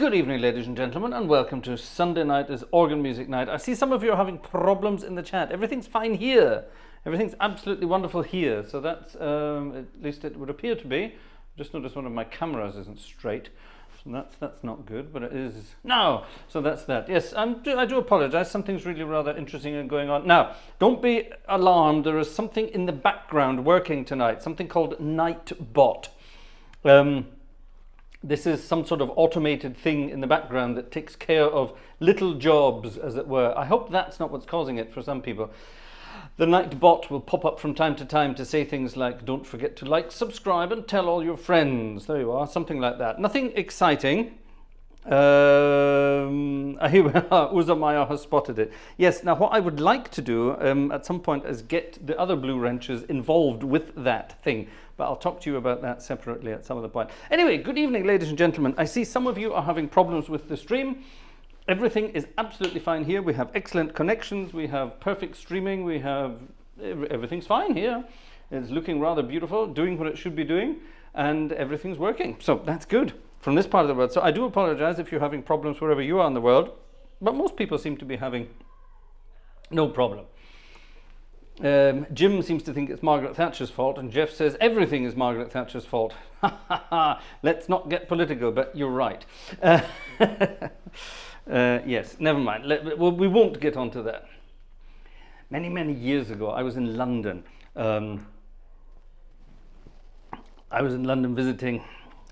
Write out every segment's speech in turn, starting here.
Good evening, ladies and gentlemen, and welcome to Sunday night is organ music night. I see some of you are having problems in the chat. Everything's fine here. Everything's absolutely wonderful here. So that's, at least it would appear to be. Just noticed one of my cameras isn't straight. So that's not good, but it is now. So that's that. Yes, I do apologize. Something's really rather interesting and going on. Now, don't be alarmed. There is something in the background working tonight, something called Nightbot. This is some sort of automated thing in the background that takes care of little jobs, as it were. I hope that's not what's causing it for some people. The Nightbot will pop up from time to time to say things like, don't forget to like, subscribe, and tell all your friends. There you are, something like that. Nothing exciting. Uzamaya has spotted it. Yes, now what I would like to do at some point is get the other blue wrenches involved with that thing. But I'll talk to you about that separately at some other point. Anyway, good evening, ladies and gentlemen. I see some of you are having problems with the stream. Everything is absolutely fine here. We have excellent connections. We have perfect streaming. We have everything's fine here. It's looking rather beautiful, doing what it should be doing, and everything's working. So that's good from this part of the world. So I do apologize if you're having problems wherever you are in the world, but most people seem to be having no problem. Jim seems to think it's Margaret Thatcher's fault, and Jeff says everything is Margaret Thatcher's fault. Let's not get political, but you're right. Yes, never mind. We won't get onto that. Many, many years ago, I was in London.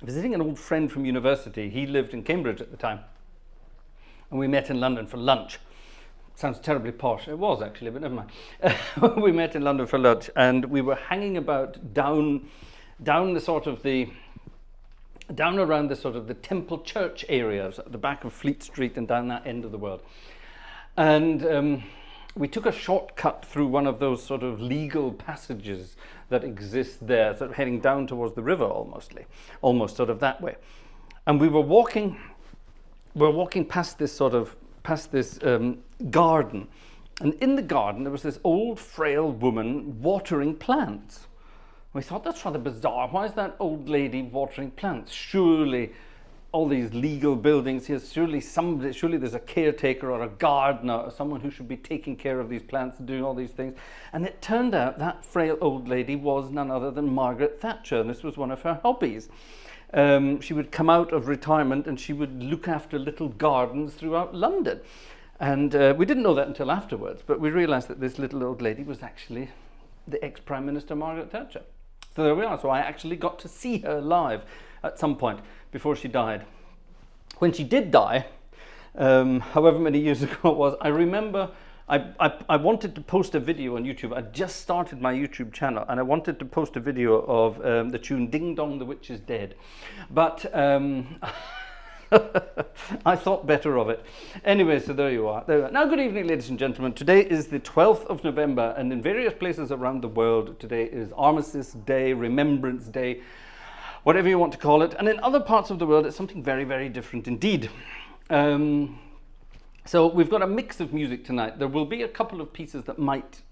Visiting an old friend from university. He lived in Cambridge at the time, and we met in London for lunch. Sounds terribly posh. It was actually, but never mind. We met in London for lunch, and we were hanging about down around the sort of the Temple Church areas at the back of Fleet Street and down that end of the world. And we took a shortcut through one of those sort of legal passages that exist there, sort of heading down towards the river almost sort of that way. And we were walking past this garden, and in the garden there was this old frail woman watering plants. We thought, that's rather bizarre. Why is that old lady watering plants? Surely all these legal buildings here, surely there's a caretaker or a gardener or someone who should be taking care of these plants and doing all these things. And it turned out that frail old lady was none other than Margaret Thatcher, and this was one of her hobbies. She would come out of retirement and she would look after little gardens throughout London. And we didn't know that until afterwards, but we realized that this little old lady was actually the ex-Prime Minister Margaret Thatcher. So there we are. So I actually got to see her live at some point before she died. When she did die, however many years ago it was, I remember I wanted to post a video on YouTube. I just started my YouTube channel, and I wanted to post a video of the tune Ding Dong, the Witch is Dead. But I thought better of it. Anyway, so there you are. Now, good evening, ladies and gentlemen. Today is the 12th of November, and in various places around the world, today is Armistice Day, Remembrance Day, whatever you want to call it. And in other parts of the world, it's something very, very different indeed. So we've got a mix of music tonight. There will be a couple of pieces that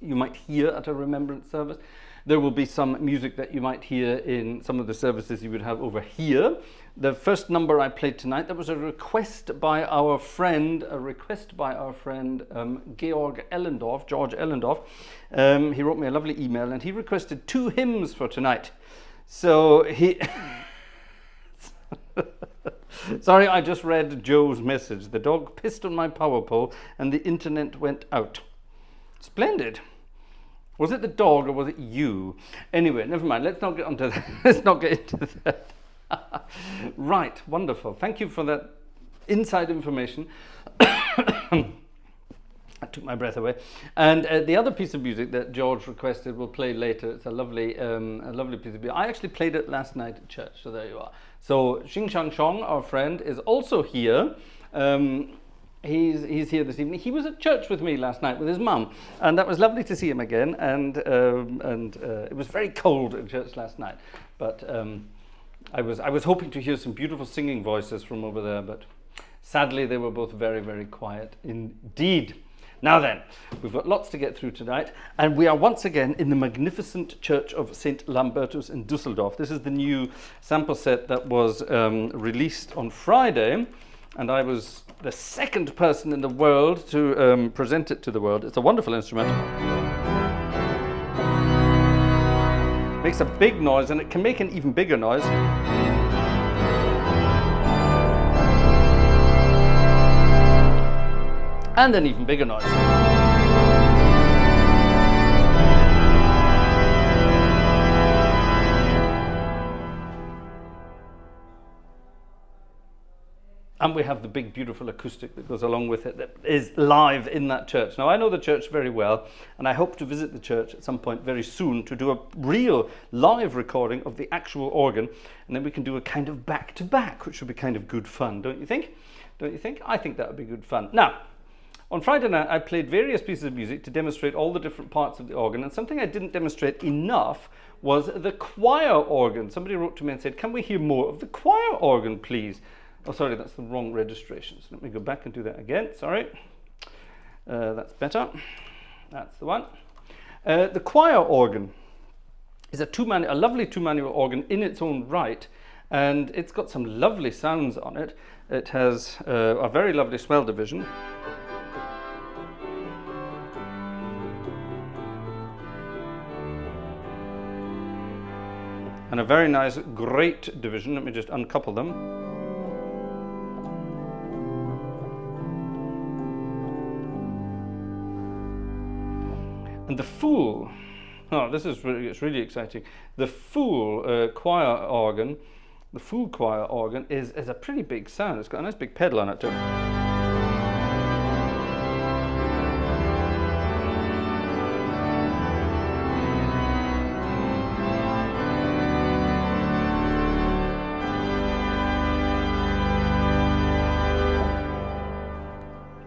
you might hear at a Remembrance service. There will be some music that you might hear in some of the services you would have over here. The first number I played tonight, that was a request by our friend, Georg Ellendorf. He wrote me a lovely email, and he requested 2 hymns for tonight. So he... Sorry, I just read Joe's message. The dog pissed on my power pole and the internet went out. Splendid. Was it the dog or was it you? Anyway, never mind. Let's not get onto that. Let's not get into that. Right, wonderful. Thank you for that inside information. I took my breath away. And the other piece of music that George requested we'll play later. It's a lovely piece of music. I actually played it last night at church, so there you are. So Xing Shang Chong, our friend, is also here. He's here this evening. He was at church with me last night with his mum, and that was lovely to see him again. And it was very cold at church last night, but I was hoping to hear some beautiful singing voices from over there, but sadly they were both very, very quiet indeed. Now then, we've got lots to get through tonight, and we are once again in the magnificent church of St Lambertus in Düsseldorf. This is the new sample set that was released on Friday, and I was the second person in the world to present it to the world. It's a wonderful instrument. Makes a big noise, and it can make an even bigger noise. And an even bigger noise. And we have the big, beautiful acoustic that goes along with it that is live in that church. Now, I know the church very well, and I hope to visit the church at some point very soon to do a real live recording of the actual organ, and then we can do a kind of back-to-back, which would be kind of good fun, don't you think? Don't you think? I think that would be good fun. Now, on Friday night, I played various pieces of music to demonstrate all the different parts of the organ, and something I didn't demonstrate enough was the choir organ. Somebody wrote to me and said, can we hear more of the choir organ, please? Oh, sorry, that's the wrong registration. So let me go back and do that again. Sorry. That's better. That's the one. The choir organ is a lovely two-manual organ in its own right, and it's got some lovely sounds on it. It has a very lovely swell division. And a very nice great division. Let me just uncouple them. And the full, this is it's really exciting. The full choir organ, is a pretty big sound. It's got a nice big pedal on it too.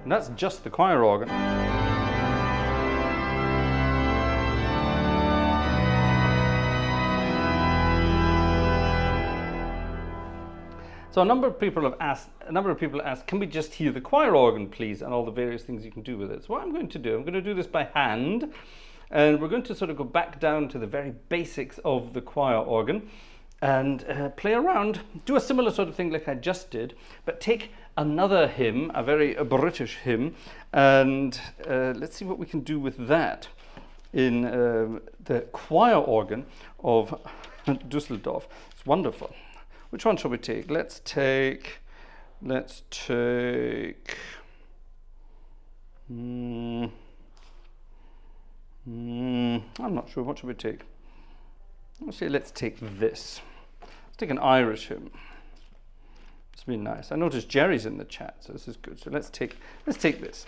And that's just the choir organ. So a number of people have asked, can we just hear the choir organ, please, and all the various things you can do with it. So what I'm going to do this by hand, and we're going to sort of go back down to the very basics of the choir organ and play around, do a similar sort of thing like I just did, but take another hymn, a very British hymn, and let's see what we can do with that in the choir organ of Düsseldorf. It's wonderful. Which one shall we take? Let's take, I'm not sure, what should we take? Let's take this. Let's take an Irish hymn. It's been nice. I noticed Jerry's in the chat, so this is good. So let's take this.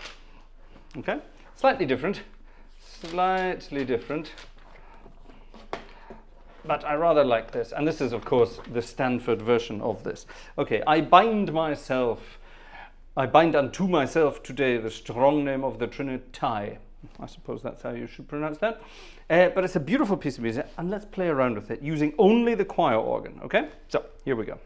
Okay? Slightly different. But I rather like this, and this is, of course, the Stanford version of this. Okay, I bind unto myself today the strong name of the Trinity. I suppose that's how you should pronounce that. But it's a beautiful piece of music, and let's play around with it using only the choir organ, okay? So, here we go.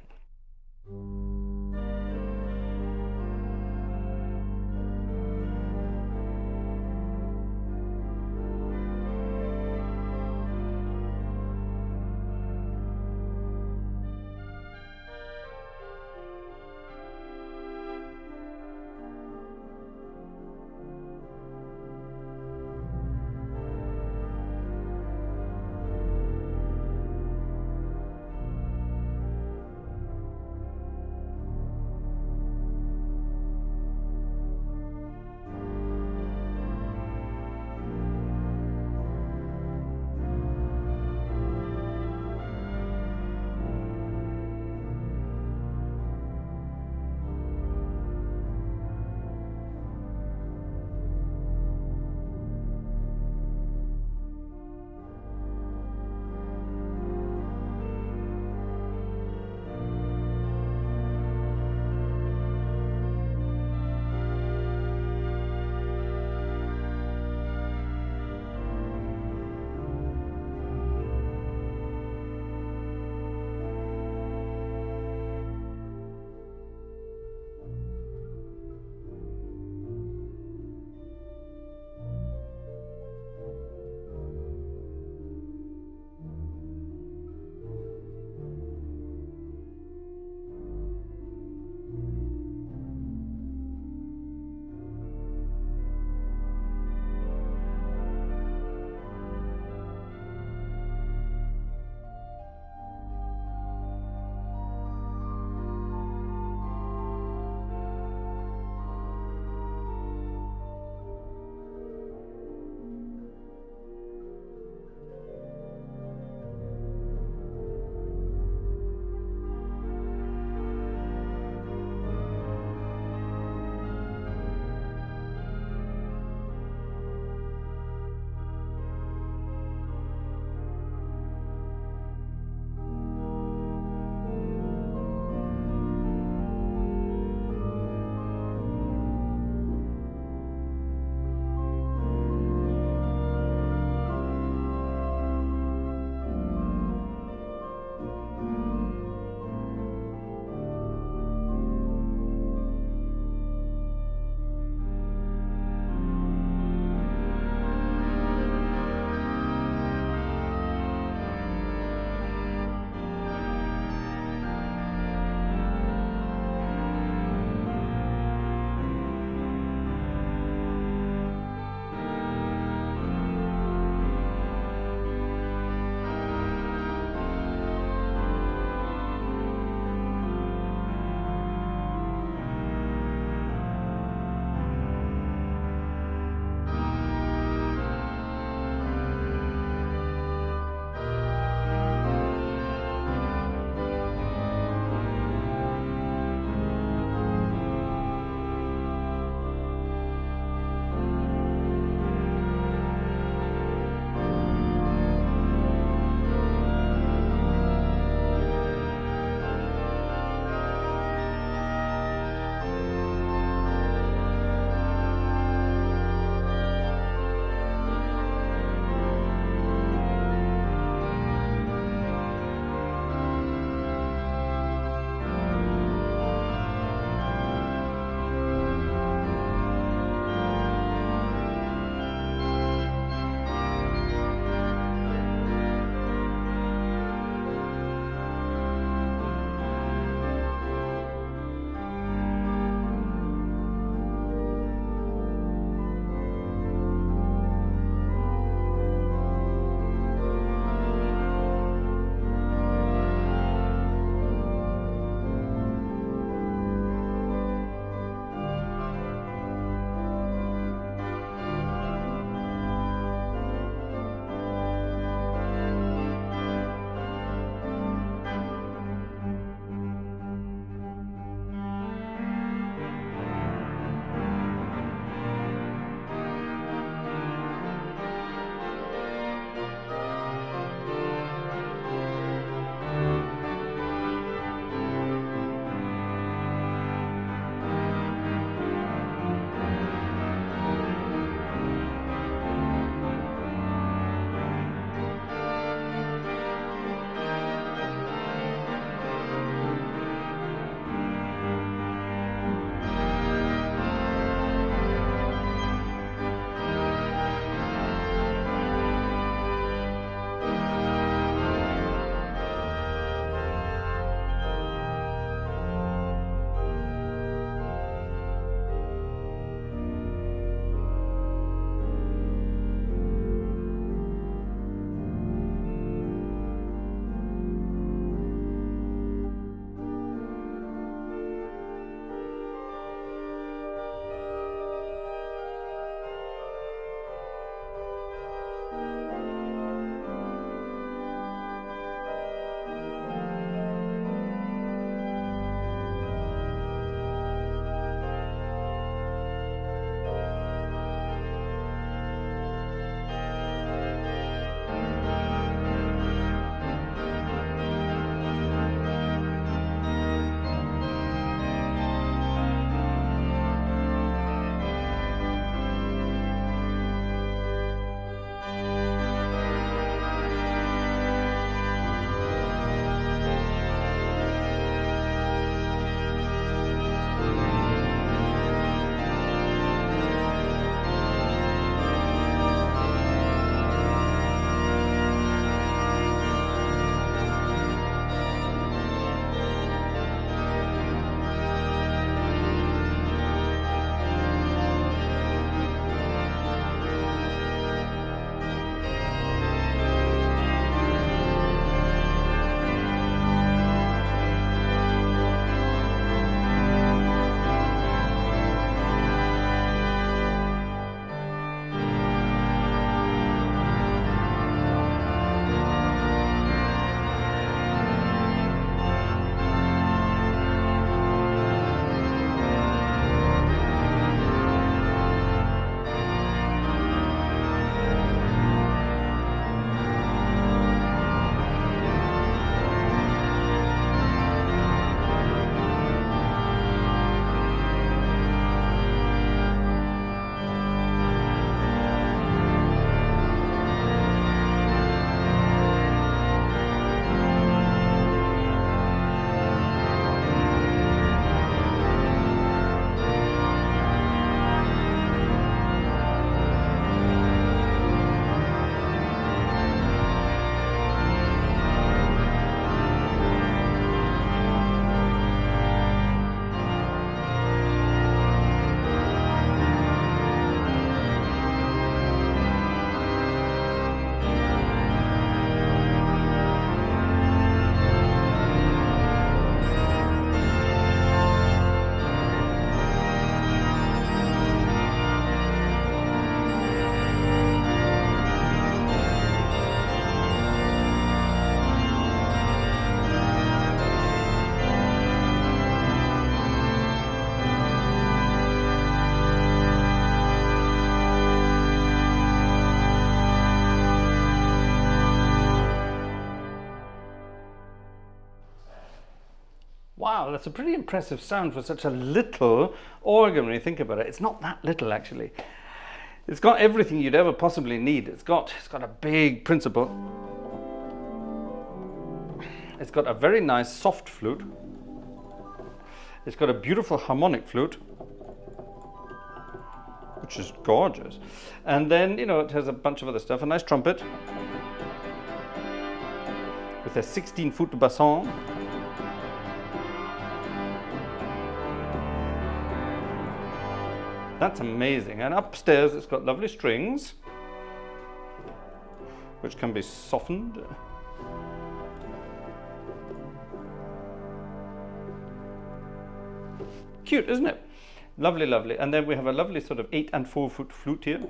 wow, that's a pretty impressive sound for such a little organ when you think about it. It's not that little, actually. It's got everything you'd ever possibly need. It's got a big principal. It's got a very nice soft flute. It's got a beautiful harmonic flute, which is gorgeous. And then, you know, it has a bunch of other stuff. A nice trumpet with a 16-foot basson. That's amazing. And upstairs it's got lovely strings, which can be softened. Cute, isn't it? Lovely, lovely. And then we have a lovely sort of 8 and 4 foot flute here.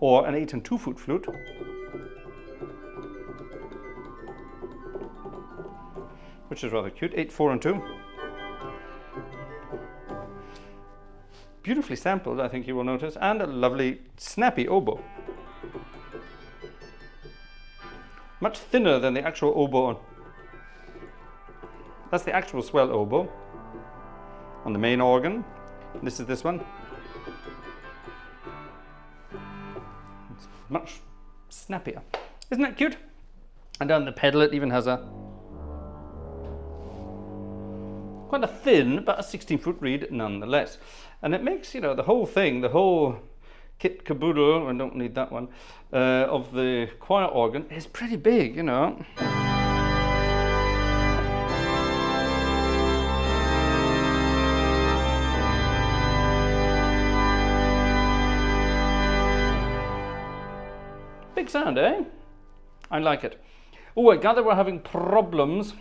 Or an 8 and 2 foot flute. Which is rather cute. 8, 4 and 2. Beautifully sampled, I think you will notice. And a lovely snappy oboe. Much thinner than the actual oboe. That's the actual swell oboe on the main organ. This is this one. It's much snappier. Isn't that cute? And down the pedal it even has a quite a thin but a 16-foot reed nonetheless. And it makes, you know, the whole thing, the whole kit caboodle, I don't need that one, of the choir organ is pretty big, you know. Big sound, eh? I like it. Oh, I gather we're having problems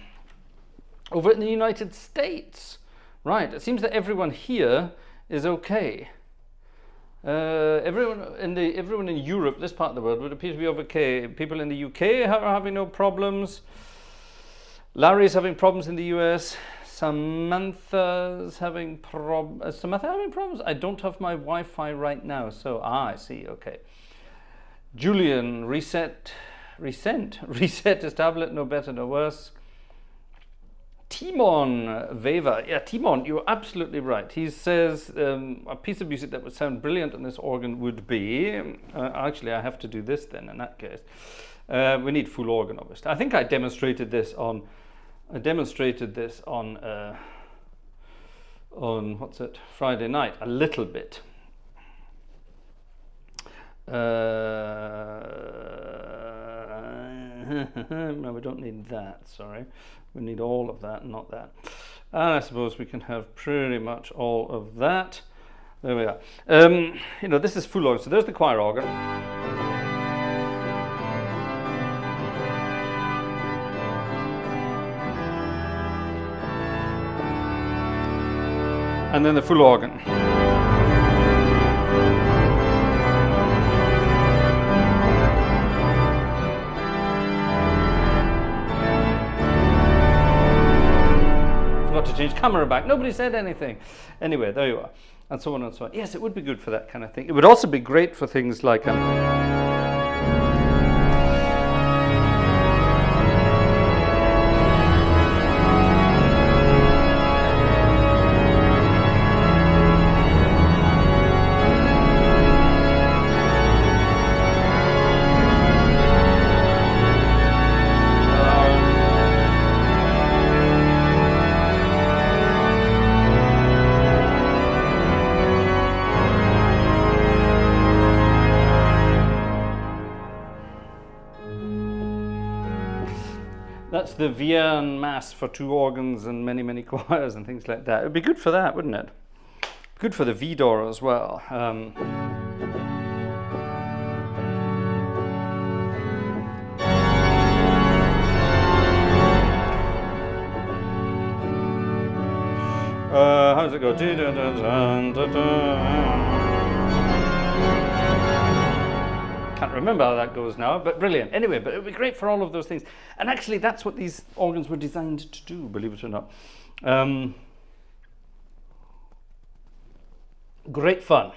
over in the United States. Right, it seems that everyone here is okay. Everyone in Europe, this part of the world, would appear to be okay. People in the UK are having no problems. Larry's having problems in the US. Samantha's having Samantha having problems? I don't have my Wi-Fi right now, so I see, okay. Julian, reset his tablet, no better, no worse. Timon Veva, yeah, Timon, you're absolutely right. He says a piece of music that would sound brilliant on this organ would be, actually I have to do this then in that case. We need full organ, obviously. I think I demonstrated this on what's it, Friday night, a little bit. No, we don't need that, sorry. We need all of that, not that. And I suppose we can have pretty much all of that. There we are. You know, this is full organ, so there's the choir organ. And then the full organ. To change camera back. Nobody said anything. Anyway, there you are. And so on and so on. Yes, it would be good for that kind of thing. It would also be great for things like that's the Vienne Mass for 2 organs and many, many choirs and things like that. It would be good for that, wouldn't it? Good for the Vidor as well. How does it go? Can't remember how that goes now, but brilliant. Anyway, but it would be great for all of those things. And actually, that's what these organs were designed to do, believe it or not. Great fun.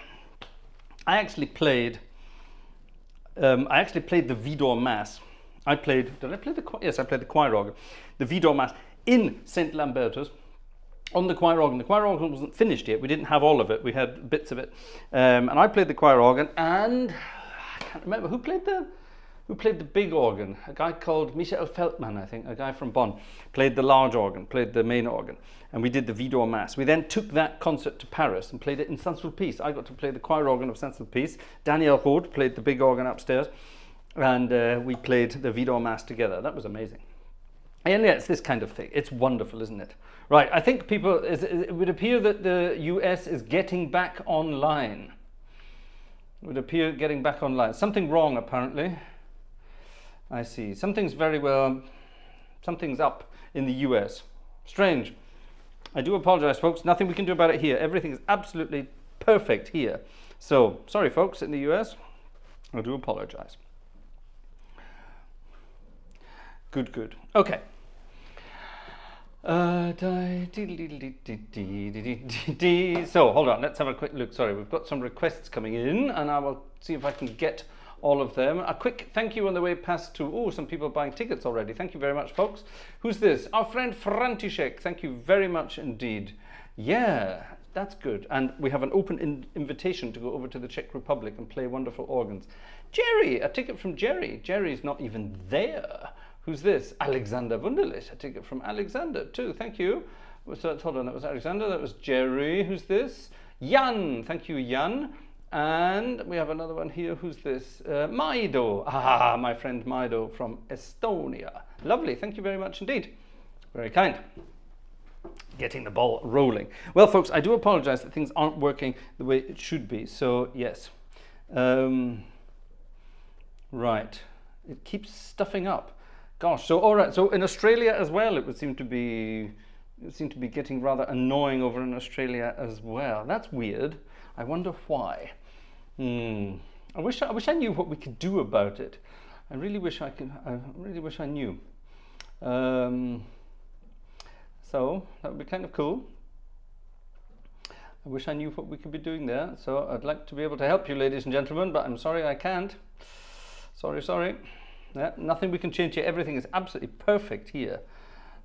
I actually played the Vidor Mass I played, did I play the choir? Yes, I played the choir organ, the Vidor Mass in St Lambertus on the choir organ. The choir organ wasn't finished yet. We didn't have all of it. We had bits of it. And I played the choir organ, and I can't remember who played the big organ. A guy called Michael Feldman, I think, a guy from Bonn, played the large organ, played the main organ, and we did the Vidor Mass. We then took that concert to Paris and played it in St Sulpice. I got to play the choir organ of St Sulpice. Daniel Roth played the big organ upstairs, and we played the Vidor Mass together. That was amazing. And yeah, it's this kind of thing. It's wonderful, isn't it? Right, I think people, it would appear that the US is getting back online. It would appear getting back online. Something wrong, apparently. I see. Something's up in the US. Strange. I do apologize, folks. Nothing we can do about it here. Everything is absolutely perfect here. So, sorry, folks, in the US. I do apologize. Good, good. Okay. So, hold on. Let's have a quick look. Sorry, we've got some requests coming in, and I will see if I can get all of them. A quick thank you on the way past to, some people buying tickets already. Thank you very much, folks. Who's this? Our friend František. Thank you very much indeed. Yeah, that's good. And we have an open invitation to go over to the Czech Republic and play wonderful organs. Jerry, a ticket from Jerry. Jerry's not even there. Who's this? Alexander Wunderlich. A ticket from Alexander too. Thank you. So, hold on, that was Alexander. That was Jerry. Who's this? Jan. Thank you, Jan. And we have another one here. Who's this? Maido. Ah, my friend Maido from Estonia. Lovely. Thank you very much indeed. Very kind. Getting the ball rolling. Well, folks, I do apologize that things aren't working the way it should be. So, yes. Right. It keeps stuffing up. Gosh. So, all right. So, in Australia as well, it would seem to be getting rather annoying over in Australia as well. That's weird. I wonder why. I wish I knew what we could do about it. I really wish I knew. So that would be kind of cool. I wish I knew what we could be doing there. So I'd like to be able to help you, ladies and gentlemen, but I'm sorry I can't. Sorry. Yeah, nothing we can change here. Everything is absolutely perfect here.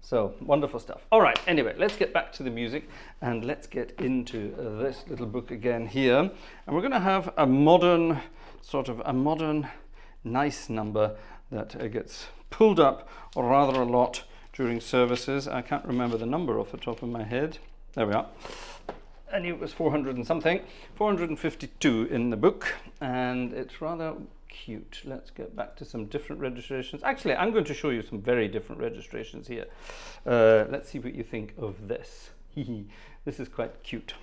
So, wonderful stuff. All right, anyway, let's get back to the music and let's get into this little book again here. And we're going to have a modern, nice number that gets pulled up rather a lot during services. I can't remember the number off the top of my head. There we are. I knew it was 400 and something. 452 in the book, and it's rather cute. Let's get back to some different registrations. Actually, I'm going to show you some very different registrations here. Let's see what you think of this. This is quite cute.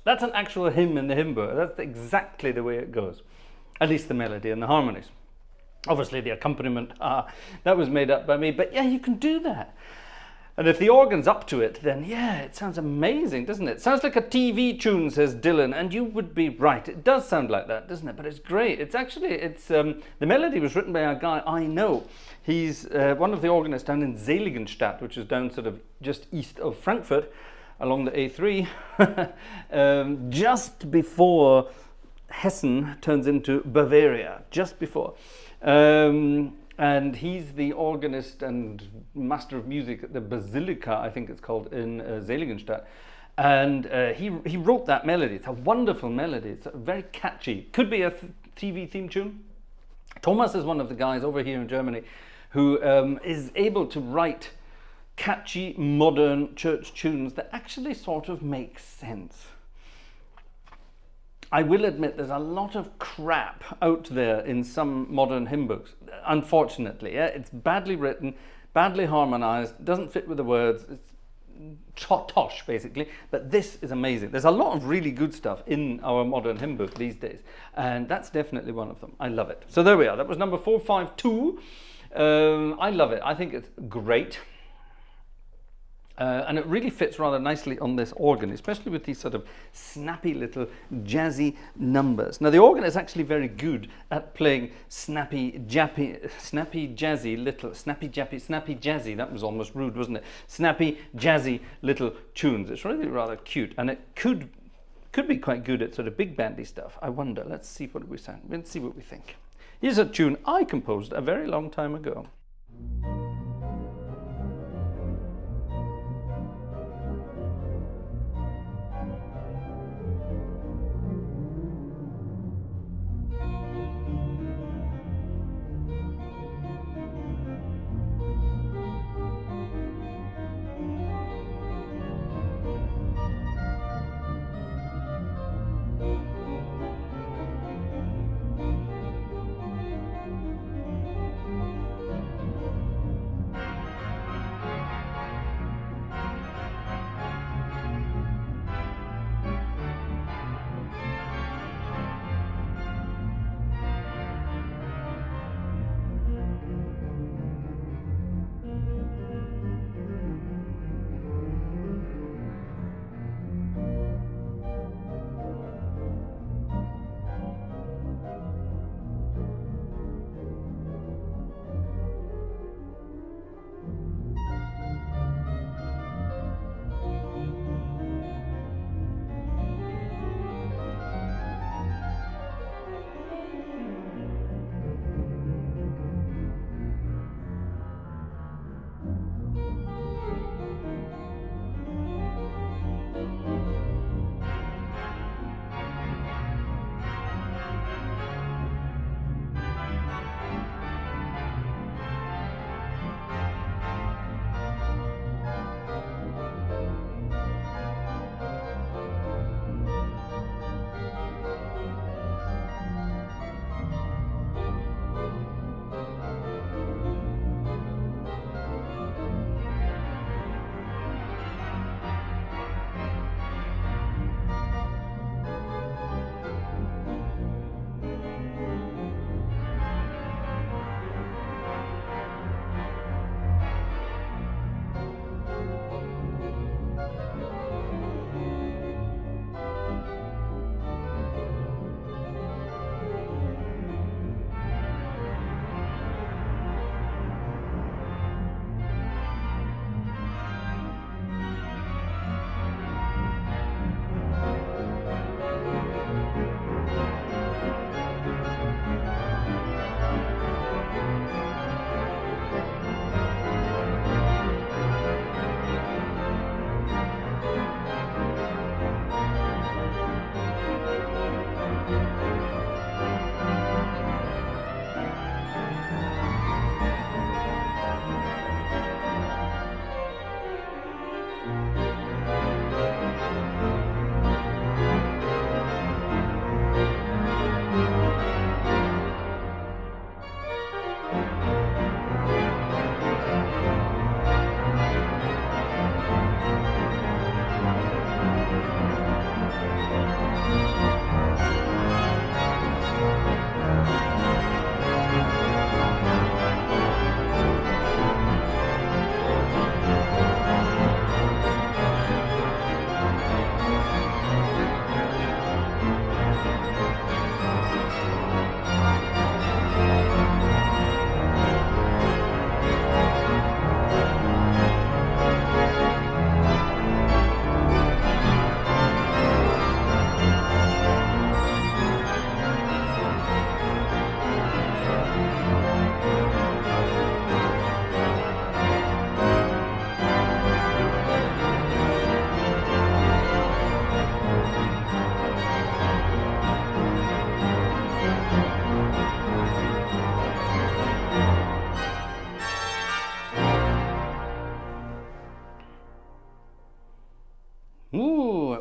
That's an actual hymn in the hymn book. That's exactly the way it goes. At least the melody and the harmonies. Obviously the accompaniment, that was made up by me, but yeah, you can do that. And if the organ's up to it, then yeah, it sounds amazing, doesn't it? Sounds like a TV tune, says Dylan, and you would be right. It does sound like that, doesn't it? But it's great. It's actually, the melody was written by a guy I know. He's one of the organists down in Seligenstadt, which is down sort of just east of Frankfurt, along the A3, just before Hessen turns into Bavaria, just before. And he's the organist and master of music at the Basilica, I think it's called, in Seligenstadt. And he wrote that melody. It's a wonderful melody. It's very catchy. Could be a TV theme tune. Thomas is one of the guys over here in Germany who is able to write catchy, modern church tunes that actually sort of make sense. I will admit there's a lot of crap out there in some modern hymn books, unfortunately. Yeah? It's badly written, badly harmonized, doesn't fit with the words, it's tosh basically, but this is amazing. There's a lot of really good stuff in our modern hymn book these days, and that's definitely one of them. I love it. So there we are, that was number 452. I love it, I think it's great. And it really fits rather nicely on this organ, especially with these sort of snappy little jazzy numbers. Now the organ is actually very good at playing snappy jazzy, that was almost rude, wasn't it? Snappy jazzy little tunes. It's really rather cute, and it could be quite good at sort of big bandy stuff. I wonder, let's see what we sound. Let's see what we think. Here's a tune I composed a very long time ago.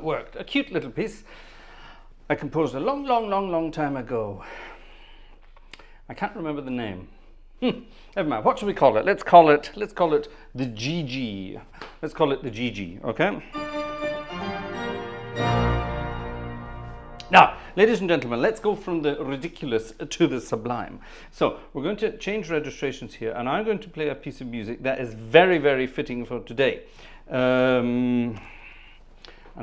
worked. A cute little piece I composed a long time ago. I can't remember the name. Never mind. What should we call it? Let's call it the GG. Let's call it the GG, okay? Now, ladies and gentlemen, let's go from the ridiculous to the sublime. So, we're going to change registrations here, and I'm going to play a piece of music that is very fitting for today. And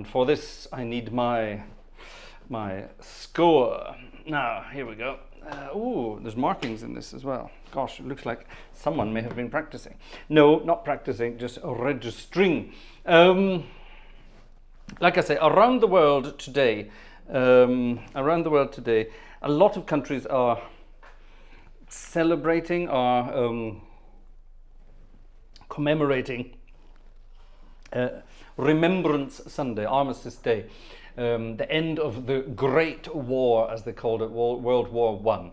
for this, I need my score. Now, here we go. Oh, there's markings in this as well. Gosh, it looks like someone may have been practicing. No, not practicing, just registering. Like I say, around the world today, a lot of countries are celebrating, are commemorating Remembrance Sunday, Armistice Day, the end of the Great War, as they called it, World War I.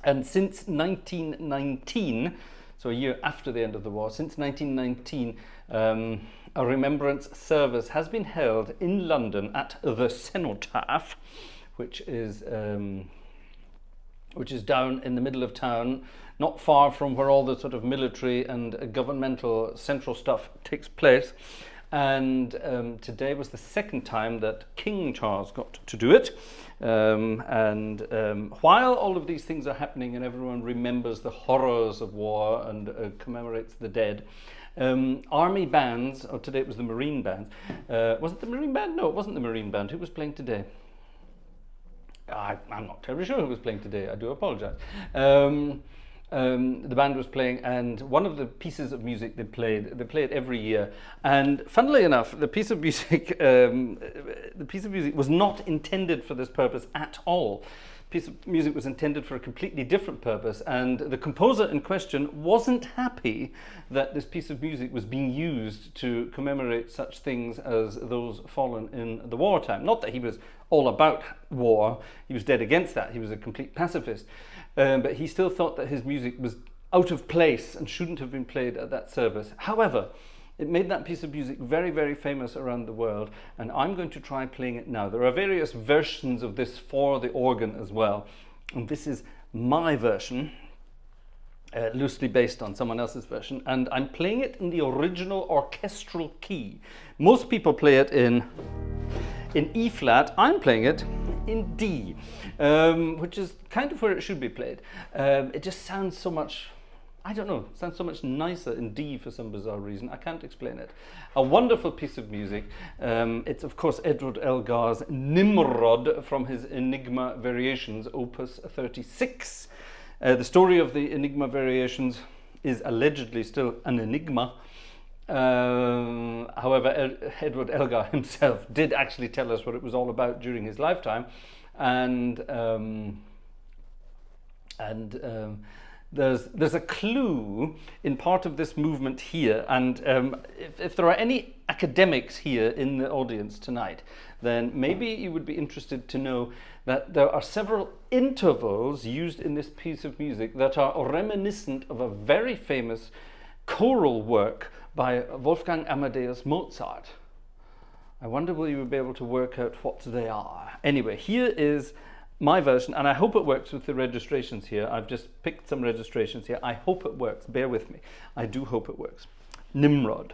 And since 1919, so a year after the end of the war, since 1919, a remembrance service has been held in London at the Cenotaph, which is down in the middle of town, not far from where all the sort of military and governmental central stuff takes place. And today was the second time that King Charles got to do it. While all of these things are happening and everyone remembers the horrors of war and commemorates the dead, army bands, or today it was the Marine band. Was it the Marine band? No, it wasn't the Marine band. Who was playing today? I'm not terribly sure who was playing today. I do apologize. The band was playing, and one of the pieces of music they play it every year. And funnily enough, the piece of music was not intended for this purpose at all. The piece of music was intended for a completely different purpose, and the composer in question wasn't happy that this piece of music was being used to commemorate such things as those fallen in the wartime. Not that he was all about war, he was dead against that, he was a complete pacifist. But he still thought that his music was out of place and shouldn't have been played at that service. However, it made that piece of music very famous around the world, and I'm going to try playing it now. There are various versions of this for the organ as well, and this is my version, loosely based on someone else's version, and I'm playing it in the original orchestral key. Most people play it in E flat. I'm playing it in D, which is kind of where it should be played. It just sounds so much, I don't know, sounds so much nicer in D for some bizarre reason. I can't explain it. A wonderful piece of music. It's of course Edward Elgar's Nimrod from his Enigma Variations, Opus 36. The story of the Enigma Variations is allegedly still an enigma. However, Edward Elgar himself did actually tell us what it was all about during his lifetime, and there's a clue in part of this movement here, and if there are any academics here in the audience tonight, then maybe you would be interested to know that there are several intervals used in this piece of music that are reminiscent of a very famous choral work by Wolfgang Amadeus Mozart. I wonder will you be able to work out what they are. Anyway, here is my version, and I hope it works with the registrations here. I've just picked some registrations here. I hope it works. Bear with me. I do hope it works. Nimrod.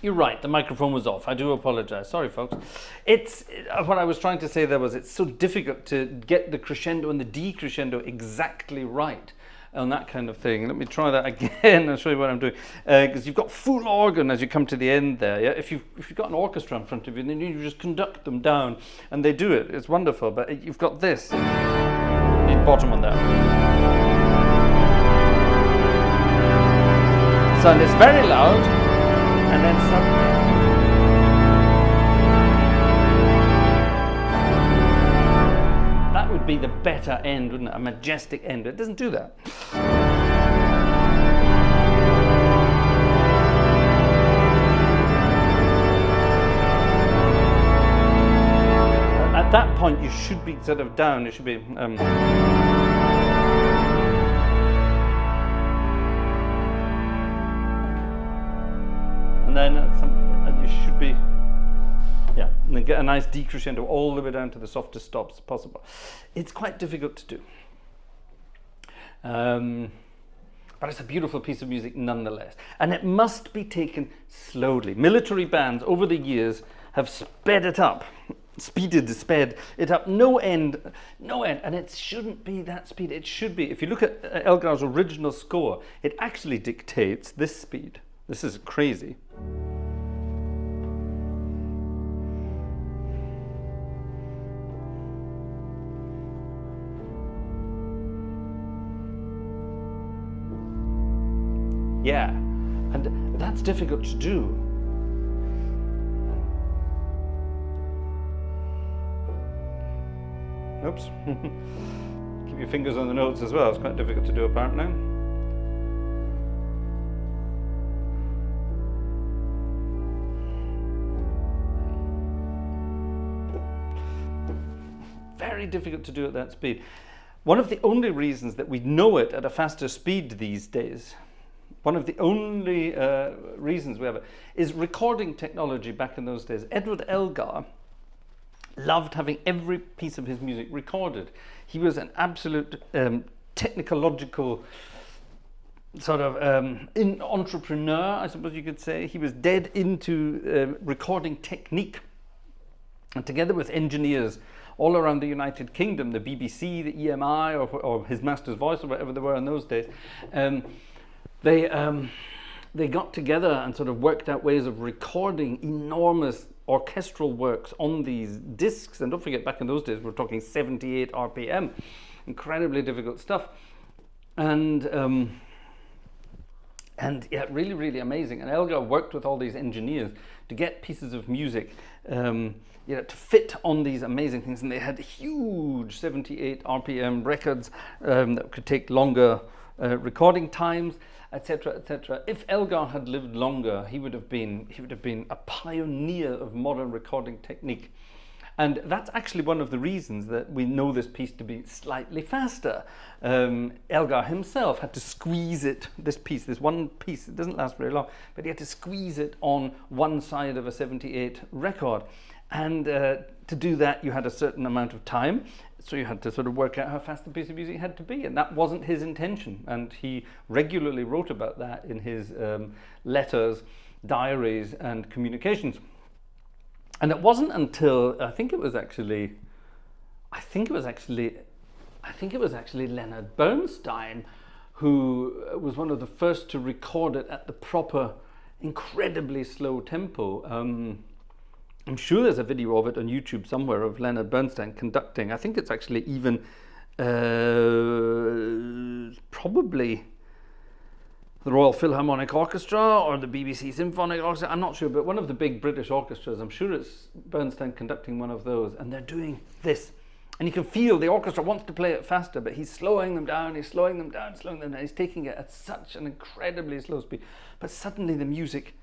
You're right, the microphone was off. I do apologize. Sorry, folks. What I was trying to say there was it's so difficult to get the crescendo and the decrescendo exactly right on that kind of thing. Let me try that again. I'll show you what I'm doing. Because you've got full organ as you come to the end there. Yeah? If you've got an orchestra in front of you, then you just conduct them down, and they do it. It's wonderful. But you've got this. The bottom one there. Sound is very loud, and then suddenly. That would be the better end, wouldn't it? A majestic end. It doesn't do that. At that point, you should be sort of down. It should be. And then you should be, yeah, and then get a nice decrescendo all the way down to the softest stops possible. It's quite difficult to do. But it's a beautiful piece of music nonetheless. And it must be taken slowly. Military bands over the years have sped it up. Sped it up, no end, and it shouldn't be that speed. It should be, if you look at Elgar's original score, it actually dictates this speed. This is crazy. Yeah, and that's difficult to do. Oops. Keep your fingers on the notes as well. It's quite difficult to do apparently. Very difficult to do at that speed. One of the only reasons that we know it at a faster speed these days, one of the only reasons we have it, is recording technology back in those days. Edward Elgar loved having every piece of his music recorded. He was an absolute technological sort of entrepreneur, I suppose you could say. He was dead into recording technique. And together with engineers all around the United Kingdom, the BBC, the EMI, or His Master's Voice, or whatever they were in those days, they got together and sort of worked out ways of recording enormous orchestral works on these discs. And don't forget, back in those days, we're talking 78 RPM, incredibly difficult stuff. And yeah, really, really amazing. And Elgar worked with all these engineers to get pieces of music to fit on these amazing things. And they had huge 78 RPM records that could take longer recording times, etc., etc. If Elgar had lived longer, he would have been a pioneer of modern recording technique. And that's actually one of the reasons that we know this piece to be slightly faster. Elgar himself had to squeeze it, this one piece, it doesn't last very long, but he had to squeeze it on one side of a 78 record. And to do that, you had a certain amount of time, so you had to sort of work out how fast the piece of music had to be, and that wasn't his intention. And he regularly wrote about that in his letters, diaries, and communications. And it wasn't until I think it was actually Leonard Bernstein who was one of the first to record it at the proper, incredibly slow tempo. I'm sure there's a video of it on YouTube somewhere of Leonard Bernstein conducting. I think it's actually even probably the Royal Philharmonic Orchestra or the BBC Symphonic Orchestra. I'm not sure, but one of the big British orchestras. I'm sure it's Bernstein conducting one of those, and they're doing this. And you can feel the orchestra wants to play it faster, but he's slowing them down, he's slowing them down, slowing them down. He's taking it at such an incredibly slow speed. But suddenly the music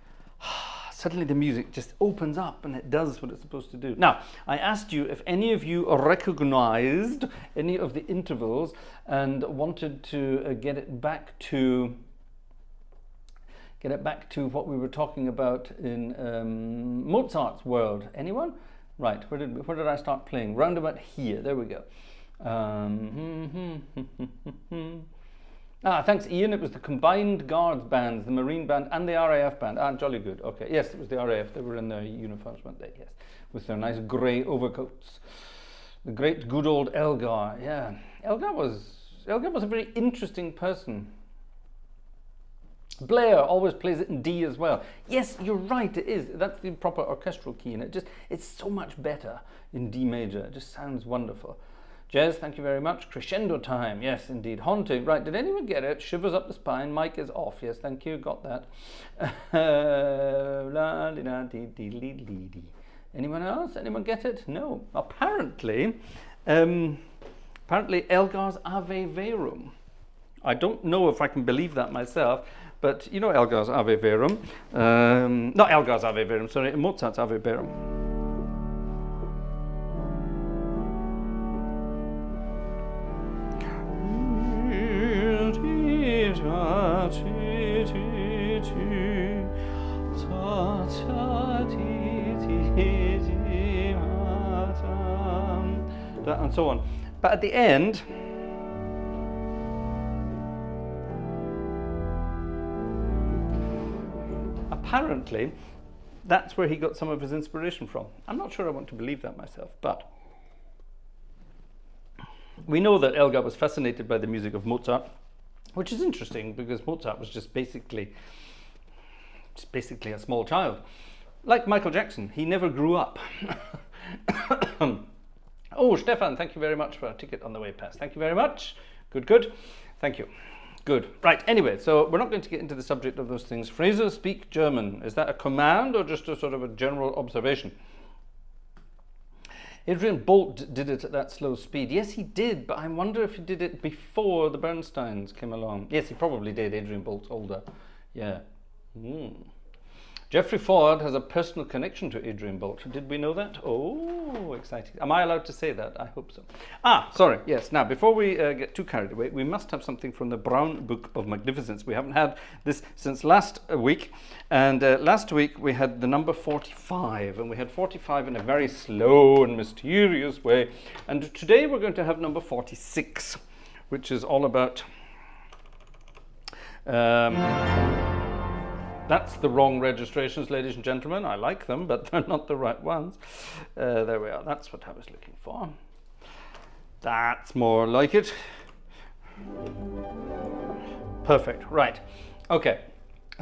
just opens up and it does what it's supposed to do. Now, I asked you if any of you recognized any of the intervals and wanted to get it back to what we were talking about in Mozart's world. Anyone? Right, where did I start playing? Round about here, there we go. Ah, thanks, Ian. It was the combined guards bands, the Marine band and the RAF band. Ah, jolly good. Okay, yes, it was the RAF. They were in their uniforms, weren't they? Yes, with their nice grey overcoats. The great good old Elgar. Yeah, Elgar was a very interesting person. Blair always plays it in D as well. Yes, you're right, it is. That's the proper orchestral key, and it's so much better in D major. It just sounds wonderful. Jez, thank you very much. Crescendo time, yes, indeed. Haunting, right, did anyone get it? Shivers up the spine, mic is off, yes, thank you, got that. Anyone else? Anyone get it? No. Apparently Elgar's Ave Verum. I don't know if I can believe that myself, but you know Elgar's Ave Verum. Not Elgar's Ave Verum, sorry, Mozart's Ave Verum. And so on. But at the end, apparently, that's where he got some of his inspiration from. I'm not sure I want to believe that myself, but we know that Elgar was fascinated by the music of Mozart, which is interesting because Mozart was just basically a small child. Like Michael Jackson, he never grew up. Oh, Stefan, thank you very much for a ticket on the way past. Thank you very much. Good, good. Thank you. Good. Right, anyway, so we're not going to get into the subject of those things. Fraser, speak German. Is that a command or just a sort of a general observation? Adrian Bolt did it at that slow speed. Yes, he did, but I wonder if he did it before the Bernsteins came along. Yes, he probably did. Adrian Bolt's older. Yeah. Geoffrey Ford has a personal connection to Adrian Bolt. Did we know that? Oh, exciting. Am I allowed to say that? I hope so. Ah, sorry. Yes. Now, before we get too carried away, we must have something from the Brown Book of Magnificence. We haven't had this since last week. And last week we had the number 45. And we had 45 in a very slow and mysterious way. And today we're going to have number 46, which is all about... That's the wrong registrations, ladies and gentlemen. I like them, but they're not the right ones. There we are. That's what I was looking for. That's more like it. Perfect. Right. Okay.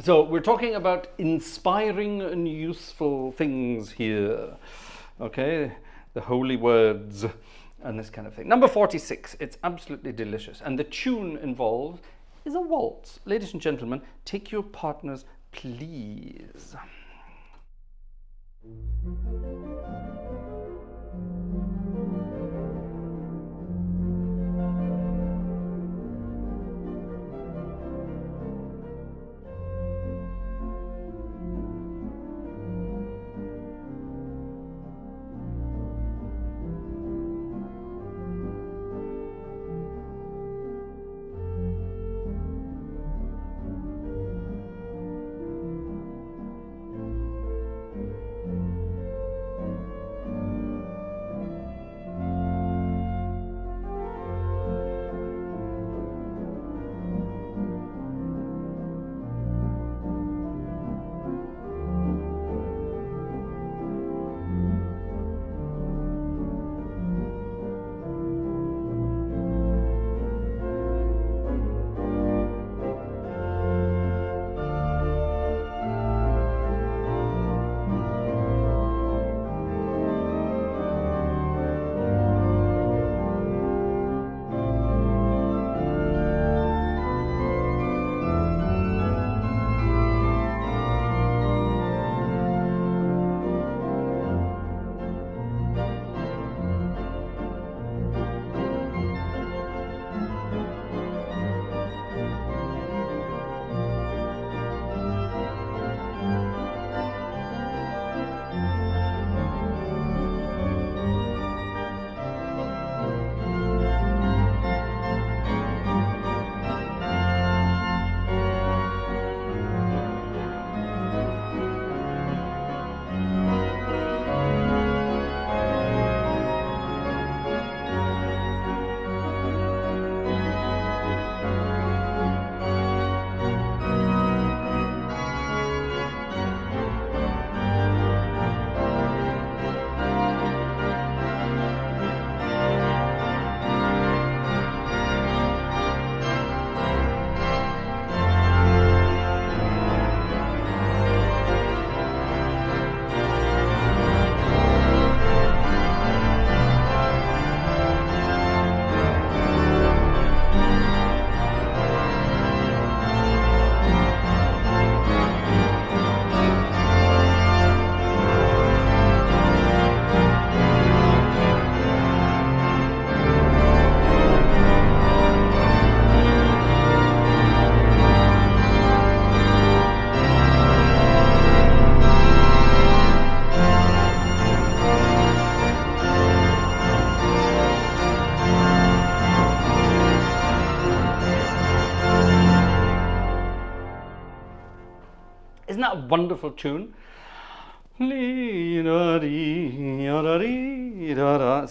So we're talking about inspiring and useful things here. Okay. The holy words and this kind of thing. Number 46. It's absolutely delicious. And the tune involved is a waltz. Ladies and gentlemen, take your partners, please. wonderful tune. It's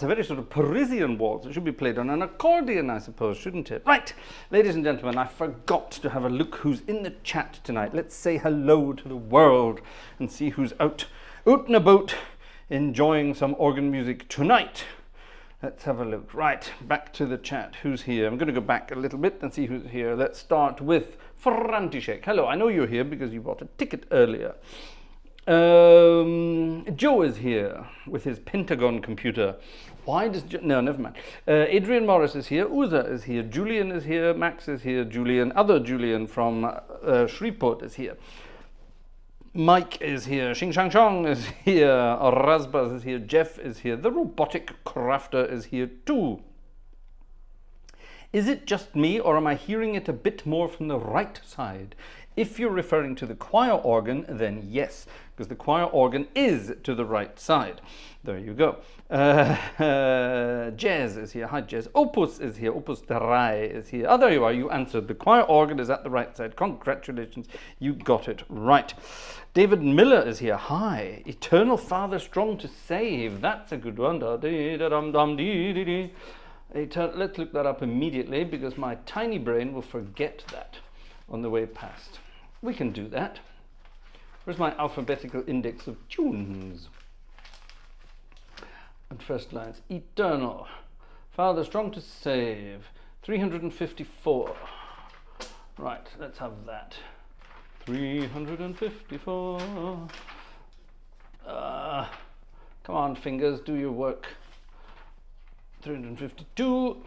a very sort of Parisian waltz. It should be played on an accordion, I suppose, shouldn't it? Right, ladies and gentlemen, I forgot to have a look who's in the chat tonight. Let's say hello to the world and see who's out and about enjoying some organ music tonight. Let's have a look. Right, back to the chat. Who's here? I'm going to go back a little bit and see who's here. Let's start with František. Hello, I know you're here because you bought a ticket earlier. Joe is here with his Pentagon computer. Why does no, never mind. Adrian Morris is here. Uza is here. Julian is here. Max is here. Julian, other Julian from Shreveport is here. Mike is here. Xing Shang Chong is here. Razbaz is here. Jeff is here. The robotic crafter is here too. Is it just me, or am I hearing it a bit more from the right side? If you're referring to the choir organ, then yes, because the choir organ is to the right side. There you go. Jez is here. Hi, Jez. Opus is here. Opus Darai is here. Oh, there you are. You answered. The choir organ is at the right side. Congratulations. You got it right. David Miller is here. Hi. Eternal Father Strong to Save. That's a good one. Let's look that up immediately because my tiny brain will forget that on the way past. We can do that. Where's my alphabetical index of tunes? And first lines. Eternal. Father Strong to Save. 354. Right, let's have that. 354. Come on, fingers, do your work. 352.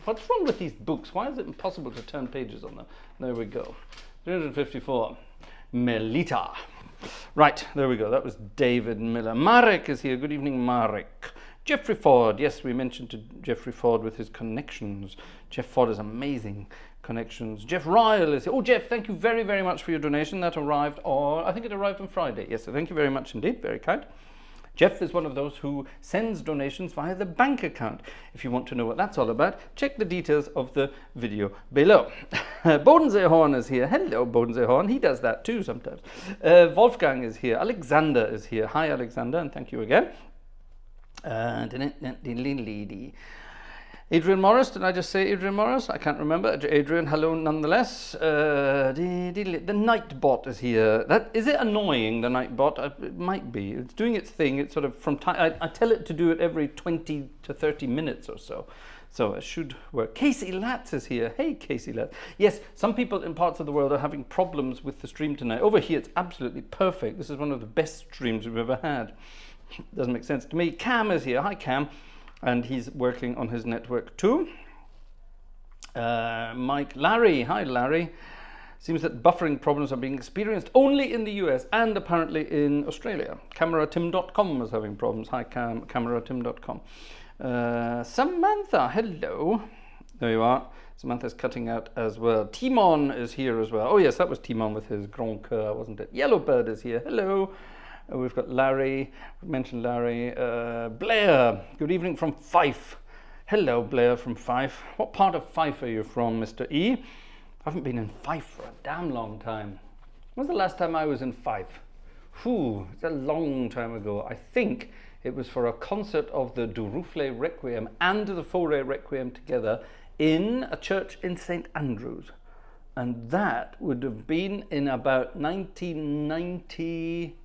What's wrong with these books? Why is it impossible to turn pages on them? There we go. 354. Melita. Right, there we go. That was David Miller. Marek is here. Good evening, Marek. Jeffrey Ford. Yes, we mentioned to Jeffrey Ford with his connections. Jeff Ford has amazing connections. Jeff Ryle is here. Oh, Jeff, thank you very, very much for your donation. That arrived on, I think it arrived on Friday. Yes, so thank you very much indeed. Very kind. Jeff is one of those who sends donations via the bank account. If you want to know what that's all about, check the details of the video below. Bodensee-Horn is here. Hello, Bodensee-Horn. He does that too sometimes. Wolfgang is here. Alexander is here. Hi, Alexander, and thank you again. Adrian Morris, did I just say Adrian Morris? I can't remember. Adrian, hello nonetheless. The Nightbot is here. Is it annoying, the Nightbot? It might be. It's doing its thing. It's sort of from time. I tell it to do it every 20 to 30 minutes or so. So it should work. Casey Latz is here. Hey, Casey Latz. Yes, some people in parts of the world are having problems with the stream tonight. Over here, it's absolutely perfect. This is one of the best streams we've ever had. Doesn't make sense to me. Cam is here. Hi, Cam. And he's working on his network too. Larry, hi Larry. Seems that buffering problems are being experienced only in the US and apparently in Australia. CameraTim.com is having problems. Hi CameraTim.com. Samantha, hello. There you are. Samantha's cutting out as well. Timon is here as well. Oh yes, that was Timon with his Grand Coeur, wasn't it? Yellowbird is here. Hello. We've got Larry, we mentioned Larry. Blair, good evening from Fife. Hello, Blair from Fife. What part of Fife are you from, Mr. E? I haven't been in Fife for a damn long time. When was the last time I was in Fife? Whew, it's a long time ago. I think it was for a concert of the Durufle Requiem and the Fauré Requiem together in a church in St Andrews. And that would have been in about 1990...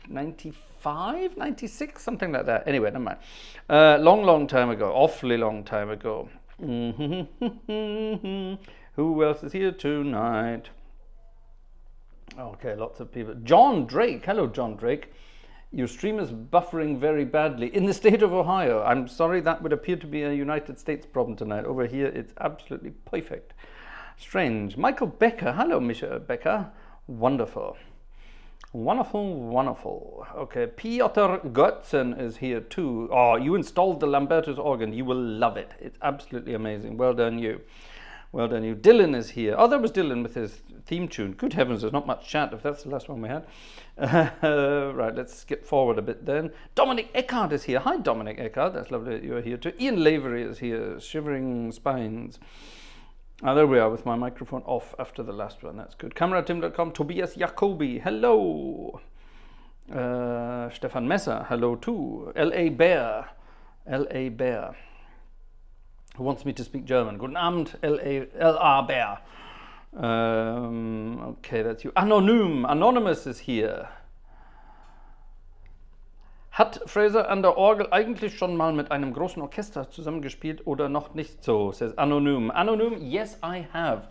95, 96, something like that. Anyway, never mind. Long time ago, awfully long time ago. Who else is here tonight? Okay, lots of people. John Drake. Hello, John Drake. Your stream is buffering very badly in the state of Ohio. I'm sorry, that would appear to be a United States problem tonight. Over here, it's absolutely perfect. Strange. Michael Becker. Hello, Michael Becker. Wonderful. Wonderful, wonderful. Okay, Piotr Grabowski is here too. Oh, you installed the Lambertus organ. You will love it. It's absolutely amazing. Well done, you. Well done, you. Dylan is here. Oh, there was Dylan with his theme tune. Good heavens, there's not much chat if that's the last one we had. Right, let's skip forward a bit then. Dominic Eckhart is here. Hi, Dominic Eckhart. That's lovely that you're here too. Ian Lavery is here. Shivering Spines. Ah, there we are with my microphone off after the last one. That's good. Cameratim.com, Tobias Jacobi, hello. Stefan Messer, hello too. L.A. Bear, who wants me to speak German. Guten Abend, L.A. Bear. Okay, that's you. Anonymous is here. Hat Fraser an der Orgel eigentlich schon mal mit einem großen Orchester zusammengespielt oder noch nicht so? Says Anonym. Anonym, yes, I have.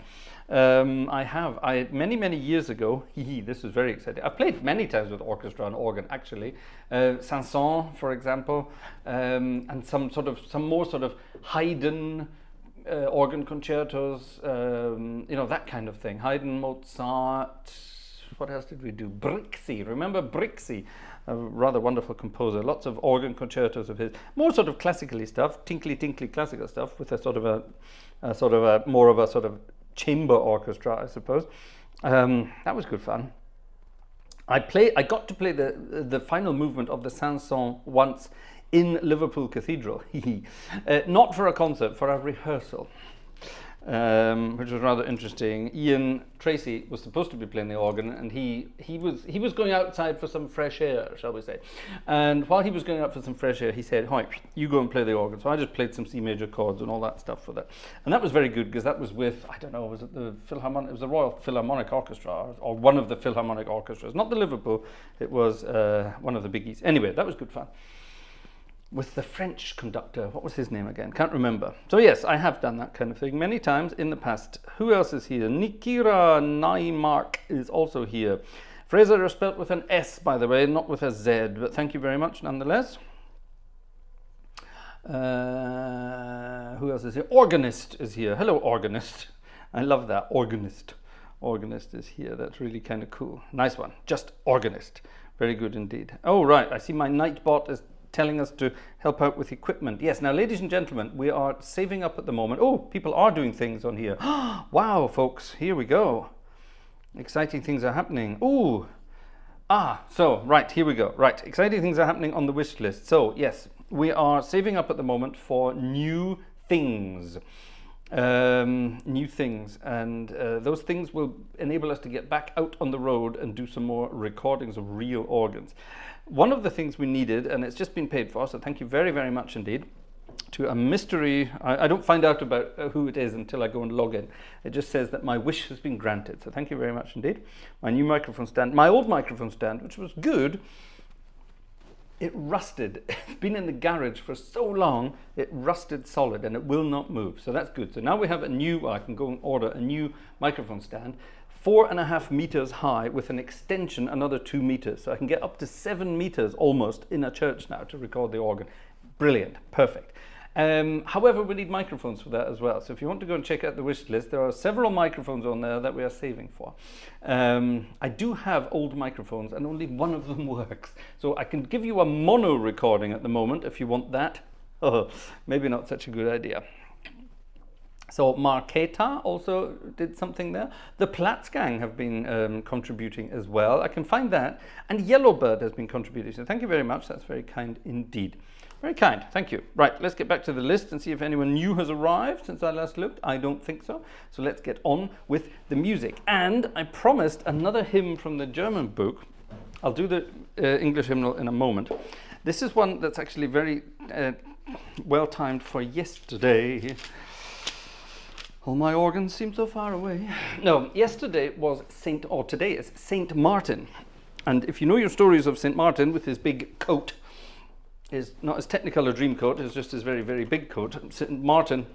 Many years ago, this is very exciting. I've played many times with orchestra and organ, actually. Saint-Saëns, for example, and some more sort of Haydn organ concertos, that kind of thing. Haydn, Mozart, what else did we do? Brixey, remember Brixey? A rather wonderful composer, lots of organ concertos of his, more sort of classically stuff, tinkly classical stuff with a more of a chamber orchestra, I suppose. That was good fun. I got to play the final movement of the Saint-Saëns once in Liverpool Cathedral, not for a concert, for a rehearsal. Which was rather interesting. Ian Tracy was supposed to be playing the organ, and he was going outside for some fresh air, shall we say. And while he was going out for some fresh air, he said, "Hi, you go and play the organ." So I just played some C major chords and all that stuff for that, and that was very good because that was with, I don't know, was it the Philharmonic? It was the Royal Philharmonic Orchestra, or one of the Philharmonic orchestras, not the Liverpool. It was one of the biggies. Anyway, that was good fun. With the French conductor, what was his name again? Can't remember. So yes, I have done that kind of thing many times in the past. Who else is here? Nikira Naimark is also here. Fraser is spelled with an S, by the way, not with a Z, but thank you very much nonetheless. Who else is here? Organist is here. Hello, organist. I love that, organist. Organist is here. That's really kind of cool. Nice one. Just organist. Very good indeed. Oh, right. I see my Nightbot is telling us to help out with equipment. Yes, now ladies and gentlemen, we are saving up at the moment. Oh, people are doing things on here. Wow, folks, here we go. Exciting things are happening. Ooh. So, right, here we go. Right, exciting things are happening on the wish list. So, yes, we are saving up at the moment for new things. And those things will enable us to get back out on the road and do some more recordings of real organs. One of the things we needed, and it's just been paid for, so thank you very, very much indeed, to a mystery. I don't find out about who it is until I go and log in. It just says that my wish has been granted, so thank you very much indeed. My new microphone stand, my old microphone stand, which was good, it rusted. It's been in the garage for so long, it rusted solid and it will not move, so that's good. So now we have a new, I can go and order a new microphone stand, 4.5 meters high with an extension another 2 meters, so I can get up to 7 meters almost in a church now to record the organ. Brilliant, perfect. However, we need microphones for that as well, so if you want to go and check out the wish list, there are several microphones on there that we are saving for. I do have old microphones and only one of them works, so I can give you a mono recording at the moment if you want that. Oh, maybe not such a good idea. So Marketa also did something there. The Platzgang have been contributing as well. I can find that. And Yellowbird has been contributing. So thank you very much. That's very kind indeed. Very kind. Thank you. Right, let's get back to the list and see if anyone new has arrived since I last looked. I don't think so. So let's get on with the music. And I promised another hymn from the German book. I'll do the English hymnal in a moment. This is one that's actually very well timed for yesterday. All my organs seem so far away. No, yesterday was today is St. Martin. And if you know your stories of St. Martin with his big coat, is not as technical a dream coat, it's just his very, very big coat. St. Martin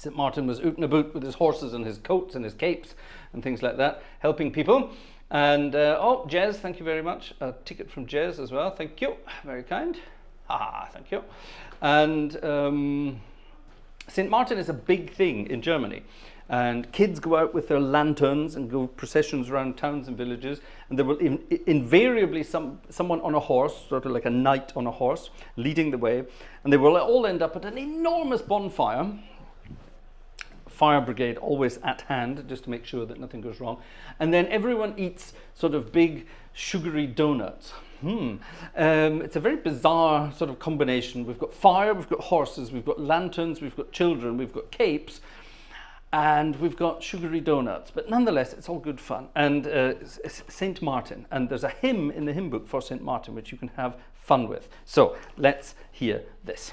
was out and about with his horses and his coats and his capes and things like that, helping people. And, oh, Jez, thank you very much. A ticket from Jez as well, thank you. Very kind. Thank you. And St. Martin is a big thing in Germany, and kids go out with their lanterns and go processions around towns and villages, and there will invariably someone on a horse, sort of like a knight on a horse, leading the way, and they will all end up at an enormous bonfire. Fire brigade always at hand just to make sure that nothing goes wrong, and then everyone eats sort of big sugary donuts. It's a very bizarre sort of combination. We've got fire, we've got horses, we've got lanterns, we've got children, we've got capes, and we've got sugary donuts, but nonetheless it's all good fun. And it's St Martin, and there's a hymn in the hymn book for St Martin which you can have fun with. So let's hear this.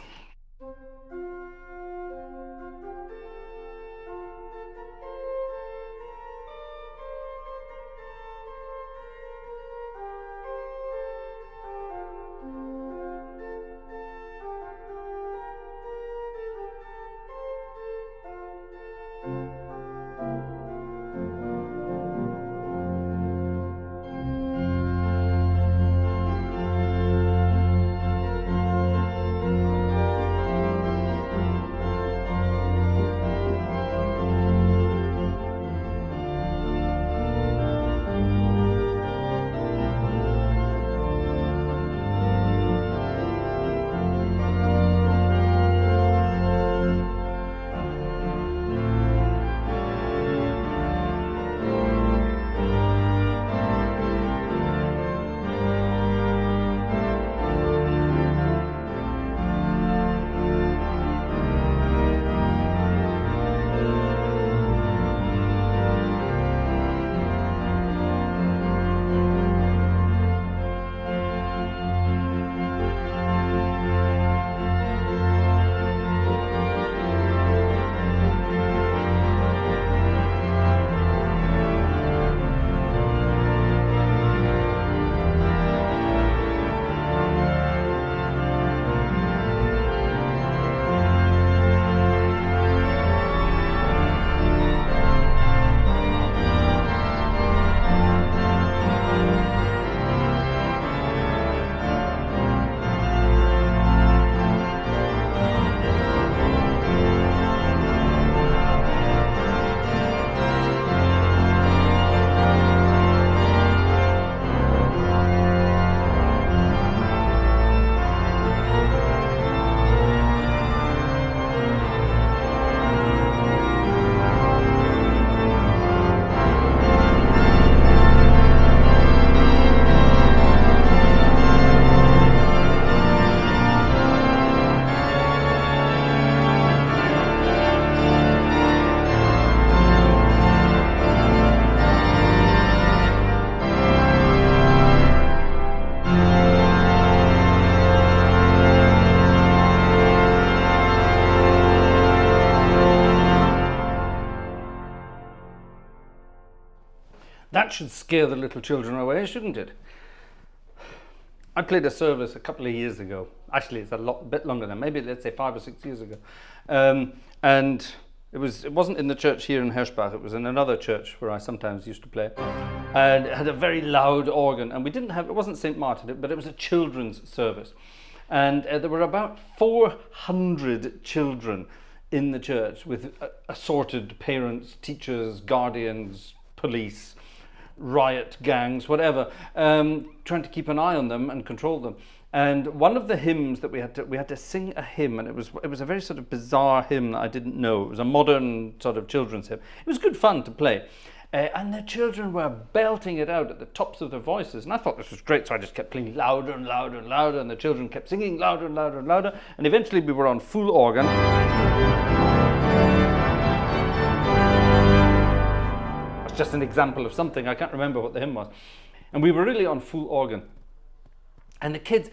That should scare the little children away, shouldn't it? I played a service a couple of years ago. Actually, it's a bit longer than, maybe let's say 5 or 6 years ago. And it wasn't in the church here in Herschbach, it was in another church where I sometimes used to play. And it had a very loud organ, and it wasn't St. Martin, but it was a children's service. And there were about 400 children in the church with assorted parents, teachers, guardians, police, riot gangs, whatever, trying to keep an eye on them and control them. And one of the hymns that we had to sing a hymn, and it was a very sort of bizarre hymn that I didn't know. It was a modern sort of children's hymn. It was good fun to play. And the children were belting it out at the tops of their voices. And I thought this was great, so I just kept playing louder and louder and louder, and the children kept singing louder and louder and louder. And eventually we were on full organ. That's just an example of something. I can't remember what the hymn was. And we were really on full organ. And the kids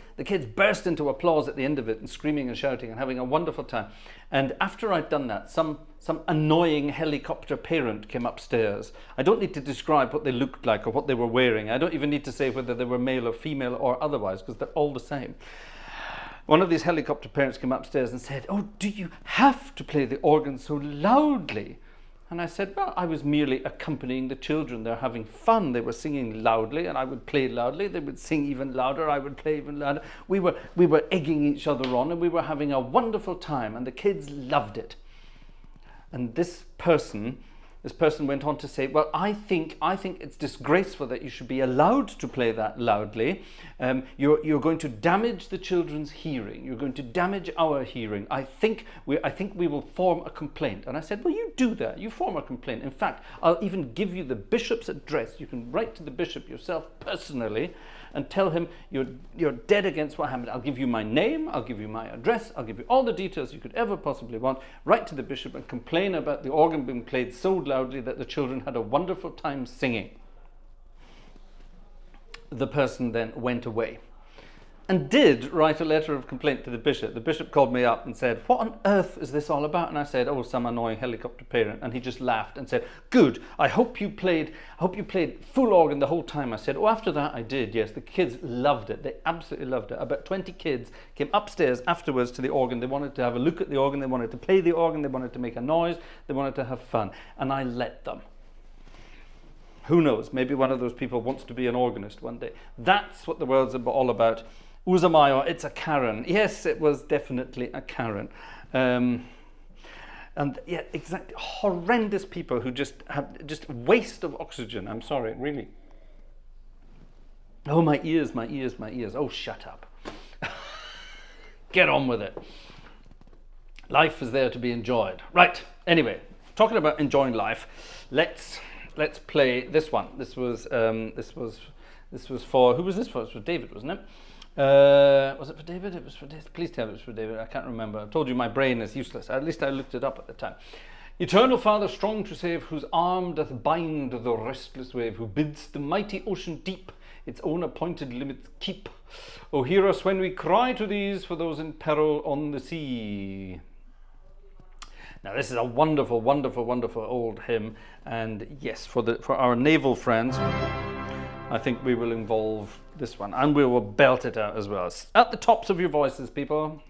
burst into applause at the end of it, and screaming and shouting and having a wonderful time. And after I'd done that, some annoying helicopter parent came upstairs. I don't need to describe what they looked like or what they were wearing. I don't even need to say whether they were male or female or otherwise, because they're all the same. One of these helicopter parents came upstairs and said, "Oh, do you have to play the organ so loudly?" And I said, well, I was merely accompanying the children. They're having fun. They were singing loudly, and I would play loudly. They would sing even louder. I would play even louder. We were egging each other on, and we were having a wonderful time, and the kids loved it. And this person this person went on to say, well, I think it's disgraceful that you should be allowed to play that loudly. You're going to damage the children's hearing. You're going to damage our hearing. I think we will form a complaint. And I said, well, you do that. You form a complaint. In fact, I'll even give you the bishop's address. You can write to the bishop yourself personally and tell him you're dead against what happened. I'll give you my name, I'll give you my address, I'll give you all the details you could ever possibly want. Write to the bishop and complain about the organ being played so loudly that the children had a wonderful time singing. The person then went away and did write a letter of complaint to the bishop. The bishop called me up and said, what on earth is this all about? And I said, oh, some annoying helicopter parent. And he just laughed and said, good, I hope you played full organ the whole time. I said, oh, after that I did, yes. The kids loved it. They absolutely loved it. About 20 kids came upstairs afterwards to the organ. They wanted to have a look at the organ. They wanted to play the organ. They wanted to make a noise. They wanted to have fun. And I let them. Who knows? Maybe one of those people wants to be an organist one day. That's what the world's all about. Uzamayo, it's a Karen. Yes, it was definitely a Karen. And yeah, exactly, horrendous people who just have waste of oxygen. I'm sorry, really. Oh, my ears, my ears, my ears. Oh, shut up. Get on with it. Life is there to be enjoyed. Right, anyway, talking about enjoying life, let's play this one. This was for, who was this for? It was for David, wasn't it? Was it for David? It was for David. Please tell me it was for David. I can't remember. I told you my brain is useless. At least I looked it up at the time. Eternal Father, strong to save, whose arm doth bind the restless wave, who bids the mighty ocean deep its own appointed limits keep. O hear us when we cry to these for those in peril on the sea. Now this is a wonderful, wonderful, wonderful old hymn, and yes, for our naval friends, I think we will involve this one, and we will belt it out as well. At the tops of your voices, people.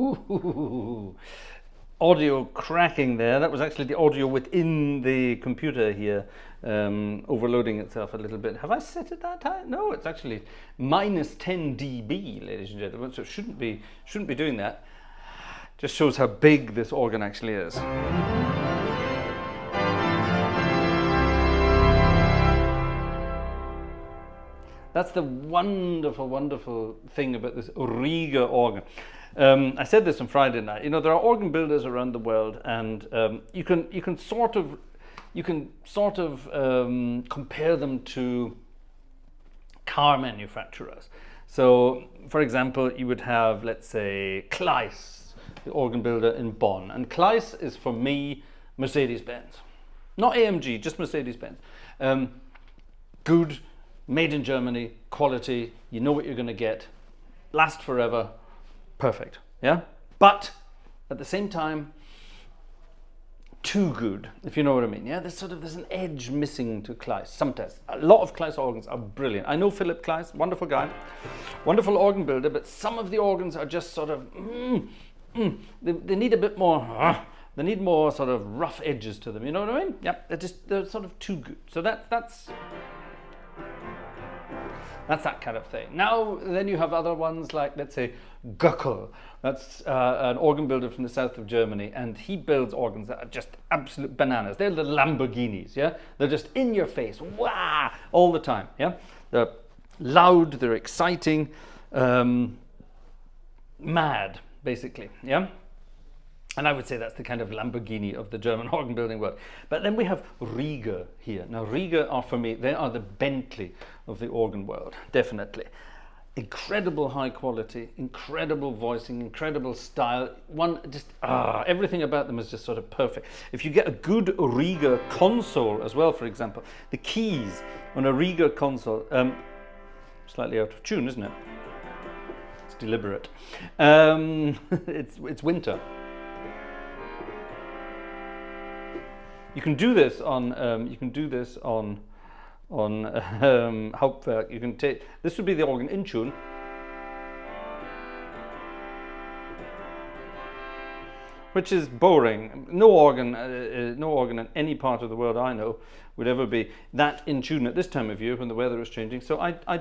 Ooh, audio cracking there. That was actually the audio within the computer here, overloading itself a little bit. Have I set it that high? No, it's actually minus 10 dB, ladies and gentlemen, so it shouldn't be doing that. Just shows how big this organ actually is. That's the wonderful, wonderful thing about this Rieger organ. I said this on Friday night. You know, there are organ builders around the world, and you can sort of compare them to car manufacturers. So, for example, you would have, let's say, Kleis, the organ builder in Bonn, and Kleis is for me Mercedes-Benz, not AMG, just Mercedes-Benz. Good. Made in Germany, quality, you know what you're going to get, last forever, perfect, yeah? But at the same time, too good, if you know what I mean, yeah? There's an edge missing to Kleis, sometimes. A lot of Kleis organs are brilliant. I know Philip Kleis, wonderful guy, wonderful organ builder, but some of the organs are just sort of, they need a bit more, they need more sort of rough edges to them, you know what I mean? Yeah, they're sort of too good. So that's that kind of thing. Now, then you have other ones like, let's say, Göckel. That's an organ builder from the south of Germany, and he builds organs that are just absolute bananas. They're the Lamborghinis, yeah? They're just in your face, wah, all the time, yeah? They're loud, they're exciting, mad, basically, yeah? And I would say that's the kind of Lamborghini of the German organ building world. But then we have Rieger here. Now, Rieger are, for me, they are the Bentley of the organ world, definitely. Incredible high quality, incredible voicing, incredible style. Everything about them is just sort of perfect. If you get a good Rieger console as well, for example, the keys on a Rieger console, slightly out of tune, isn't it? It's deliberate. It's winter. You can do this on Hauptwerk. You can take this would be the organ in tune, which is boring. No organ in any part of the world I know would ever be that in tune at this time of year when the weather is changing. So I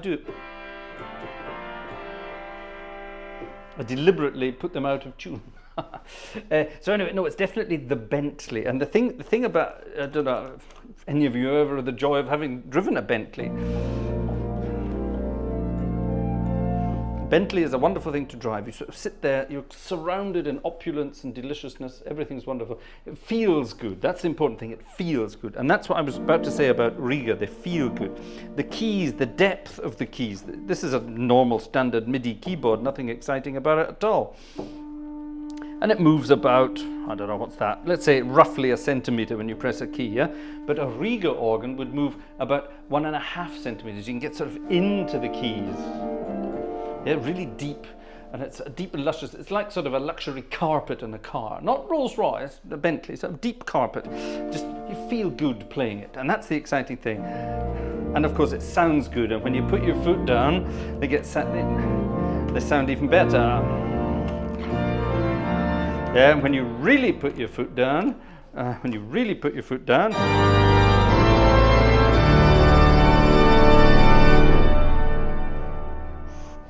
deliberately put them out of tune. So anyway, no, it's definitely the Bentley. And the thing about, I don't know if any of you ever had the joy of having driven a Bentley. Bentley is a wonderful thing to drive. You sort of sit there, you're surrounded in opulence and deliciousness, everything's wonderful. It feels good, that's the important thing, it feels good. And that's what I was about to say about Rieger, they feel good. The keys, the depth of the keys, this is a normal standard MIDI keyboard, nothing exciting about it at all. And it moves about, I don't know, what's that? Let's say roughly a centimeter when you press a key, yeah? But a Rieger organ would move about 1.5 centimeters. You can get sort of into the keys. Yeah, really deep. And it's deep and luscious. It's like sort of a luxury carpet in a car. Not Rolls Royce, the Bentley, sort of deep carpet. Just, you feel good playing it. And that's the exciting thing. And of course it sounds good. And when you put your foot down, they sound even better. Yeah, and when you really put your foot down,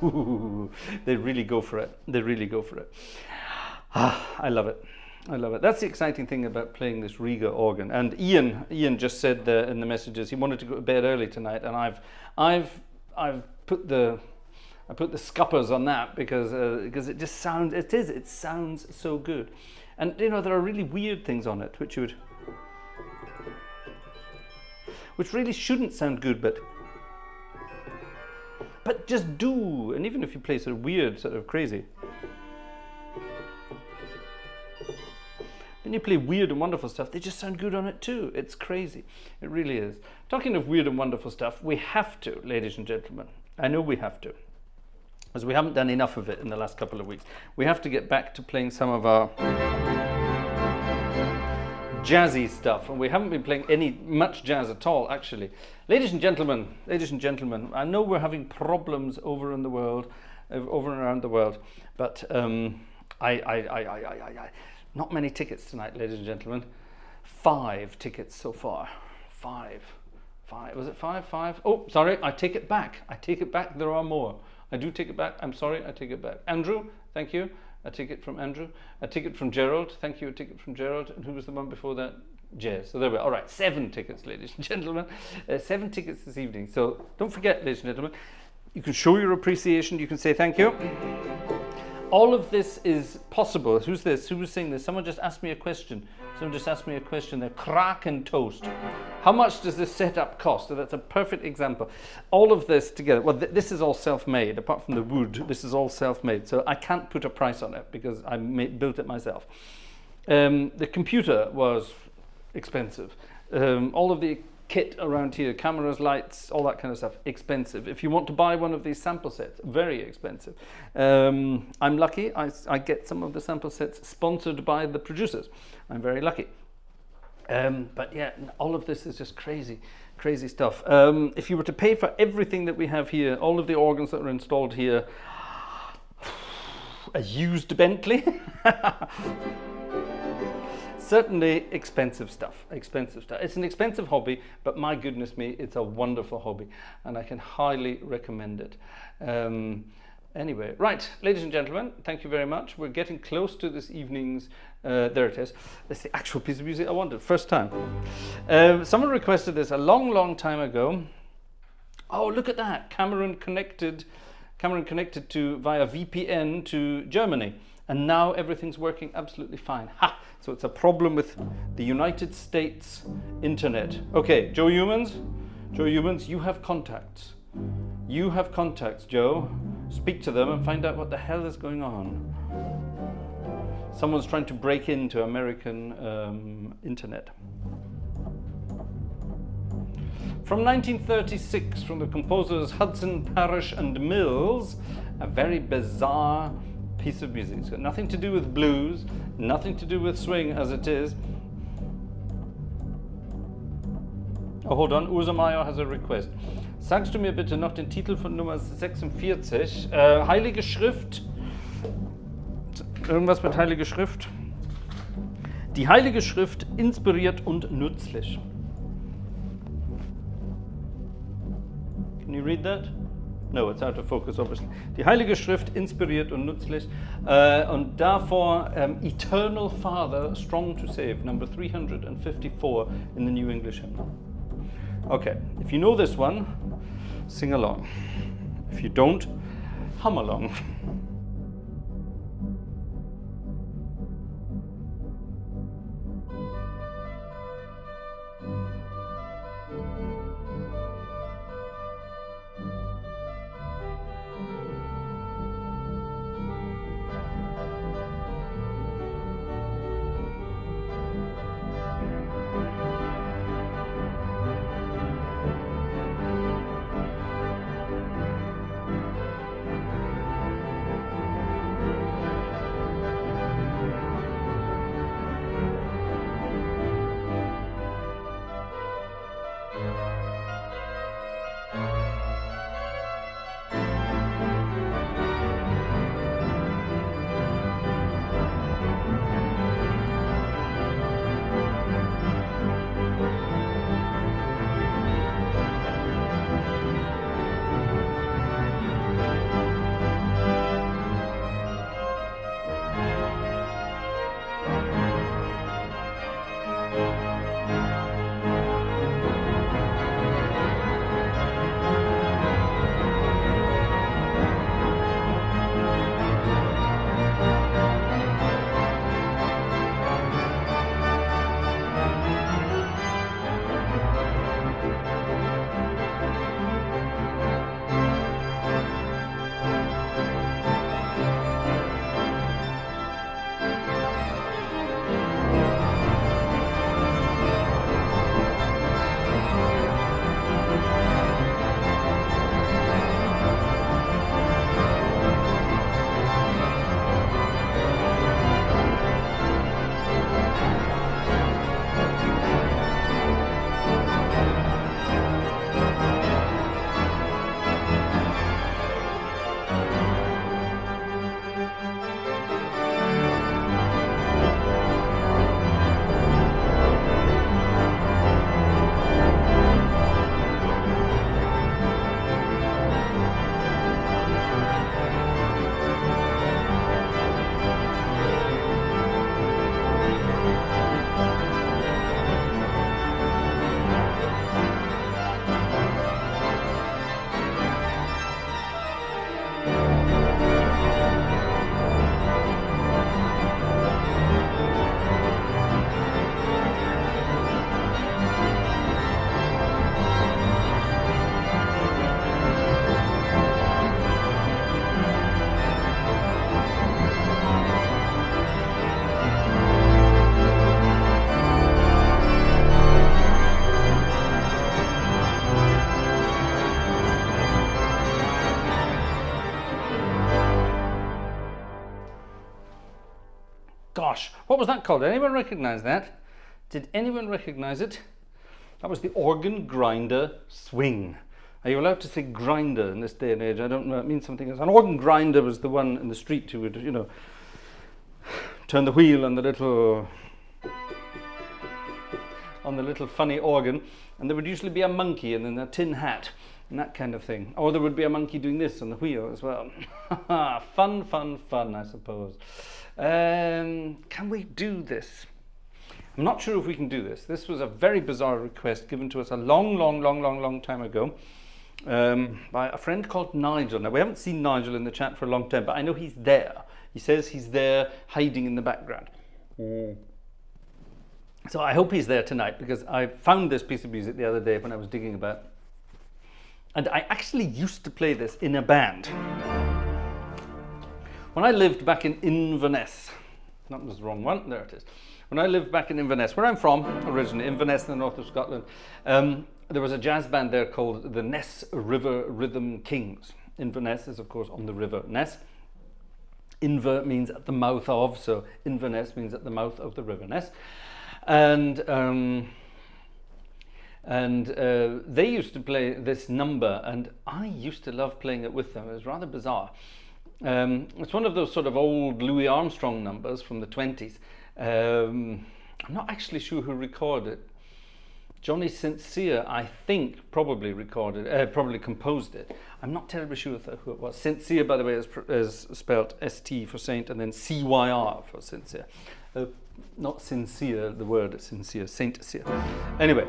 ooh, they really go for it. They really go for it. I love it. I love it. That's the exciting thing about playing this Rieger organ. And Ian just said in the messages he wanted to go to bed early tonight, and I've put the scuppers on that because it just sounds, it sounds so good. And you know, there are really weird things on it which really shouldn't sound good, but just do. And even if you play sort of weird, sort of crazy, when you play weird and wonderful stuff, they just sound good on it too. It's crazy. It really is. Talking of weird and wonderful stuff, we have to, ladies and gentlemen, I know we have to, as we haven't done enough of it in the last couple of weeks. We have to get back to playing some of our jazzy stuff, and we haven't been playing much jazz at all, actually. Ladies and gentlemen, I know we're having problems over and around the world, but Not many tickets tonight, ladies and gentlemen. 5 tickets so far. 5. Was it 5? 5? Oh, sorry, I take it back. I take it back. There are more. I do take it back. I'm sorry, I take it back. Andrew, thank you. A ticket from Andrew. A ticket from Gerald. Thank you. A ticket from Gerald. And who was the one before that? Jez. So there we are. All right, 7 tickets, ladies and gentlemen. 7 tickets this evening. So don't forget, ladies and gentlemen, you can show your appreciation. You can say thank you. All of this is possible. Who's this? Who was saying this? Someone just asked me a question. Someone just asked me a question. They're Kraken toast. How much does this setup cost? So that's a perfect example. All of this together. Well, this is all self-made. Apart from the wood, this is all self-made. So I can't put a price on it because I built it myself. The computer was expensive. All of the kit around here, cameras, lights, all that kind of stuff, expensive. If you want to buy one of these sample sets, very expensive. I'm lucky, I get some of the sample sets sponsored by the producers. I'm very lucky. But yeah, all of this is just crazy, crazy stuff. If you were to pay for everything that we have here, all of the organs that are installed here, a used Bentley, certainly expensive stuff, expensive stuff. It's an expensive hobby, but my goodness me, it's a wonderful hobby and I can highly recommend it. Anyway, right, ladies and gentlemen, thank you very much. We're getting close to this evening's, there it is. That's the actual piece of music I wanted, first time. Someone requested this a long, long time ago. Oh, look at that, Cameron connected to via VPN to Germany. And now everything's working absolutely fine. Ha! So it's a problem with the United States internet. Okay, Joe Humans, you have contacts. You have contacts, Joe. Speak to them and find out what the hell is going on. Someone's trying to break into American internet. From 1936, from the composers Hudson, Parrish and Mills, a very bizarre piece of music. It's got nothing to do with blues, nothing to do with swing as it is. Oh, hold on, Ursa Meyer has a request. Sagst du mir bitte noch den Titel von Nummer 46? Heilige Schrift. Irgendwas mit Heilige Schrift. Die Heilige Schrift inspiriert und nützlich. Can you read that? No, it's out of focus, obviously. Die Heilige Schrift inspiriert und nützlich. Und davor Eternal Father, Strong to Save, number 354 in the New English Hymn. Okay, if you know this one, sing along. If you don't, hum along. gosh, what was that called? Did anyone recognize that? Did anyone recognize it? That was the organ grinder swing. Are you allowed to say grinder in this day and age? I don't know, it means something else. An organ grinder was the one in the street who would, you know, turn the wheel on the little funny organ, and there would usually be a monkey and then a tin hat and that kind of thing. Or there would be a monkey doing this on the wheel as well. Fun, fun, fun, I suppose. Can we do this? I'm not sure if we can do this. This was a very bizarre request given to us a long time ago by a friend called Nigel. Now, we haven't seen Nigel in the chat for a long time, but I know he's there. He says he's there hiding in the background. So I hope he's there tonight, because I found this piece of music the other day when I was digging about. And I actually used to play this in a band. When I lived back in Inverness, that was the wrong one, there it is. When I lived back in Inverness, where I'm from originally, Inverness in the north of Scotland, there was a jazz band there called the Ness River Rhythm Kings. Inverness is, of course, on the River Ness. Inver means at the mouth of, so Inverness means at the mouth of the River Ness. And they used to play this number, and I used to love playing it with them. It was rather bizarre. It's one of those sort of old Louis Armstrong numbers from the 20s. I'm not actually sure who recorded it. Johnny Sincere, I think, probably composed it. I'm not terribly sure who it was. Sincere, by the way, is spelled S-T for saint, and then C-Y-R for sincere. Not sincere, the word sincere, Saint Cyr. Anyway,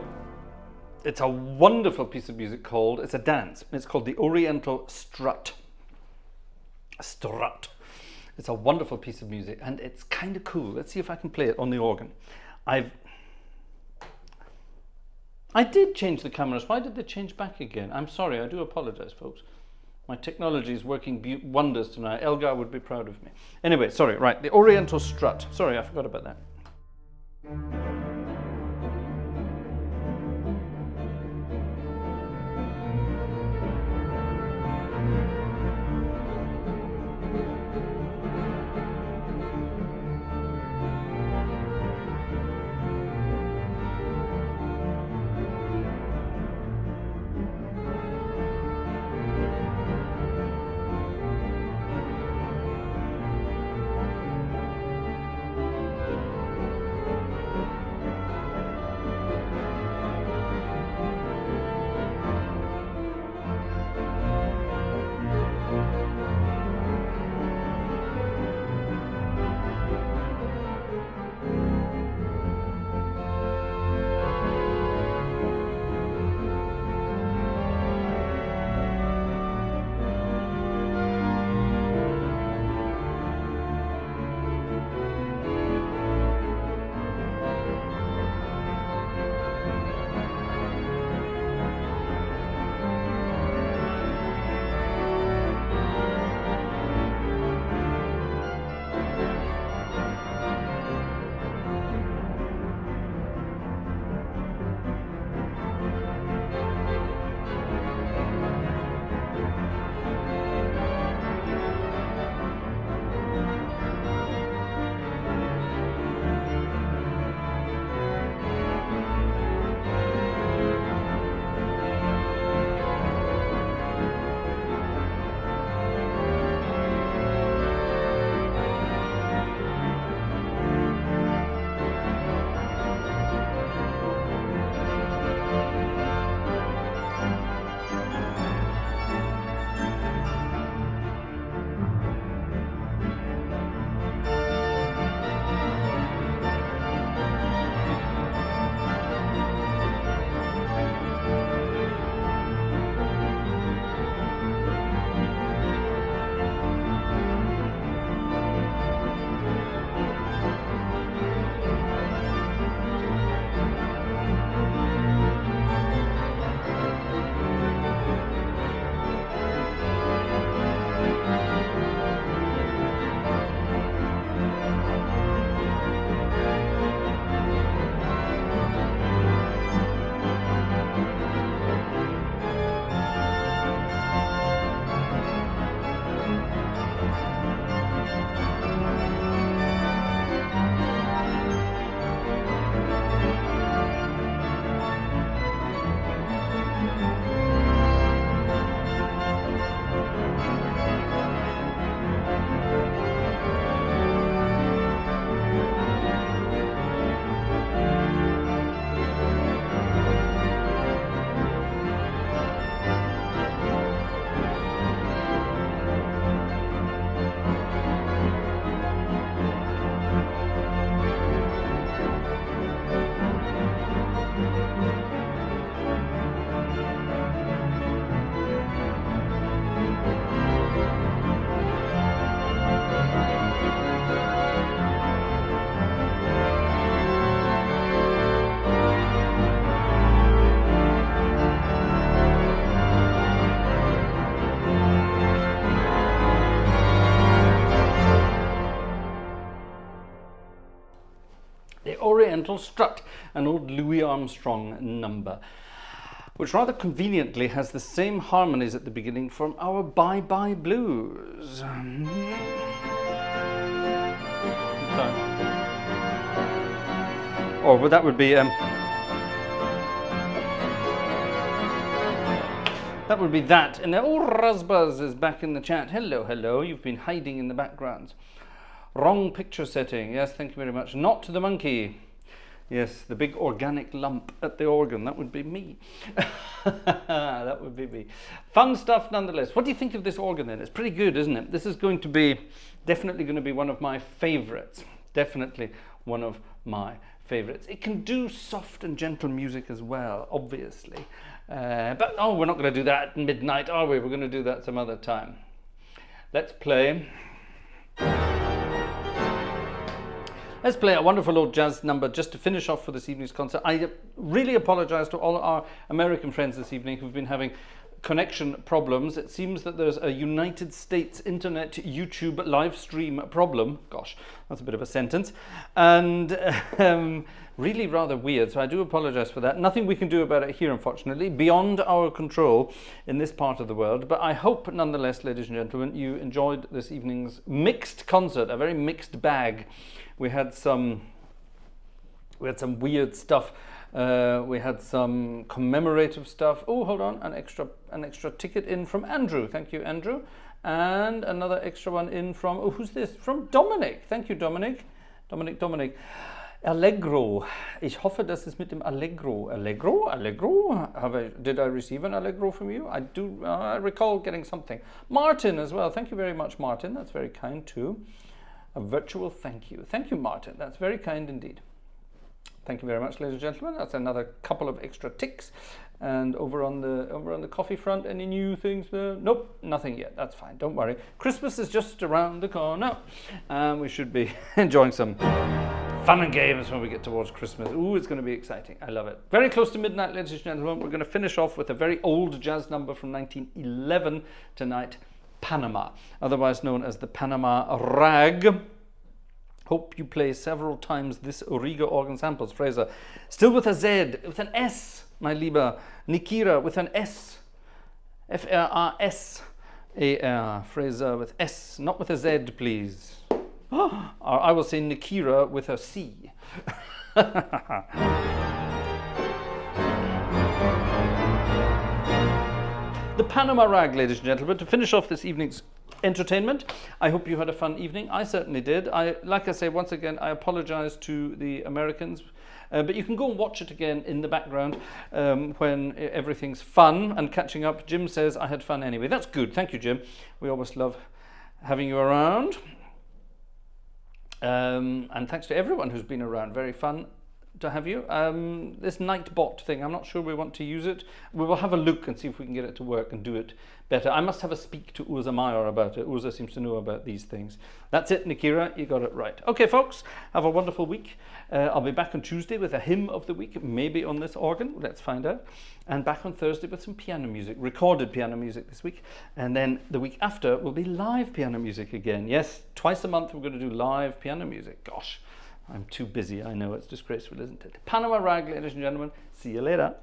it's a wonderful piece of music it's a dance. It's called the Oriental Strut. Strut. It's a wonderful piece of music, and it's kind of cool. Let's see if I can play it on the organ. I did change the cameras. Why did they change back again? I'm sorry, I do apologize, folks. My technology is working wonders tonight. Elgar would be proud of me. Anyway, sorry, right, the Oriental Strut. Sorry, I forgot about that. Oriental Strut, an old Louis Armstrong number, which rather conveniently has the same harmonies at the beginning from our Bye Bye Blues. Or well, that would be that. And oh, Razbaz is back in the chat. Hello, hello. You've been hiding in the background. Wrong picture setting. Yes, thank you very much. Not the monkey. Yes, the big organic lump at the organ. That would be me. That would be me. Fun stuff nonetheless. What do you think of this organ then? It's pretty good, isn't it? This is going to be, definitely going to be one of my favorites. Definitely one of my favorites. It can do soft and gentle music as well, obviously. But oh, we're not going to do that at midnight, are we? We're going to do that some other time. Let's play. Let's play a wonderful old jazz number just to finish off for this evening's concert. I really apologize to all our American friends this evening who've been having connection problems. It seems that there's a United States internet YouTube live stream problem. Gosh, that's a bit of a sentence. And really rather weird, so I do apologize for that. Nothing we can do about it here, unfortunately, beyond our control in this part of the world. But I hope, nonetheless, ladies and gentlemen, you enjoyed this evening's mixed concert, a very mixed bag. We had some weird stuff. We had some commemorative stuff. Oh, hold on, an extra ticket in from Andrew. Thank you, Andrew. And another extra one in from, oh, who's this? From Dominic. Thank you, Dominic. Dominic. Allegro. Ich hoffe, das ist mit dem Allegro. Allegro? Did I receive an Allegro from you? I do. I recall getting something. Martin as well. Thank you very much, Martin. That's very kind too. A virtual thank you. Thank you, Martin. That's very kind indeed. Thank you very much, ladies and gentlemen. That's another couple of extra ticks. And over on the coffee front, any new things there? Nope, nothing yet. That's fine. Don't worry. Christmas is just around the corner, and we should be enjoying some fun and games when we get towards Christmas. Ooh, it's going to be exciting. I love it. Very close to midnight, ladies and gentlemen. We're going to finish off with a very old jazz number from 1911 tonight, Panama, otherwise known as the Panama Rag. Hope you play several times this Rieger organ samples, Fraser. Still with a Z, with an S, my lieber. Nikira with an S. F-R-S-A-R. Fraser with S, not with a Z, please. Or I will say Nikira with a C. The Panama Rag, ladies and gentlemen, to finish off this evening's entertainment. I hope you had a fun evening. I certainly did. Like I say, once again, I apologize to the Americans, but you can go and watch it again in the background when everything's fun and catching up. Jim says I had fun anyway. That's good. Thank you, Jim. We always love having you around. And thanks to everyone who's been around. Very fun to have you. This Nightbot thing, I'm not sure we want to use it. We will have a look and see if we can get it to work and do it better. I must have a speak to Urza Meyer about it. Urza seems to know about these things. That's it, Nikira, you got it right. Okay, folks, have a wonderful week. I'll be back on Tuesday with a hymn of the week, maybe on this organ, let's find out. And back on Thursday with some piano music, recorded piano music this week. And then the week after will be live piano music again. Yes, twice a month we're going to do live piano music. Gosh, I'm too busy, I know, it's disgraceful, isn't it? Panama Rag, ladies and gentlemen. See you later.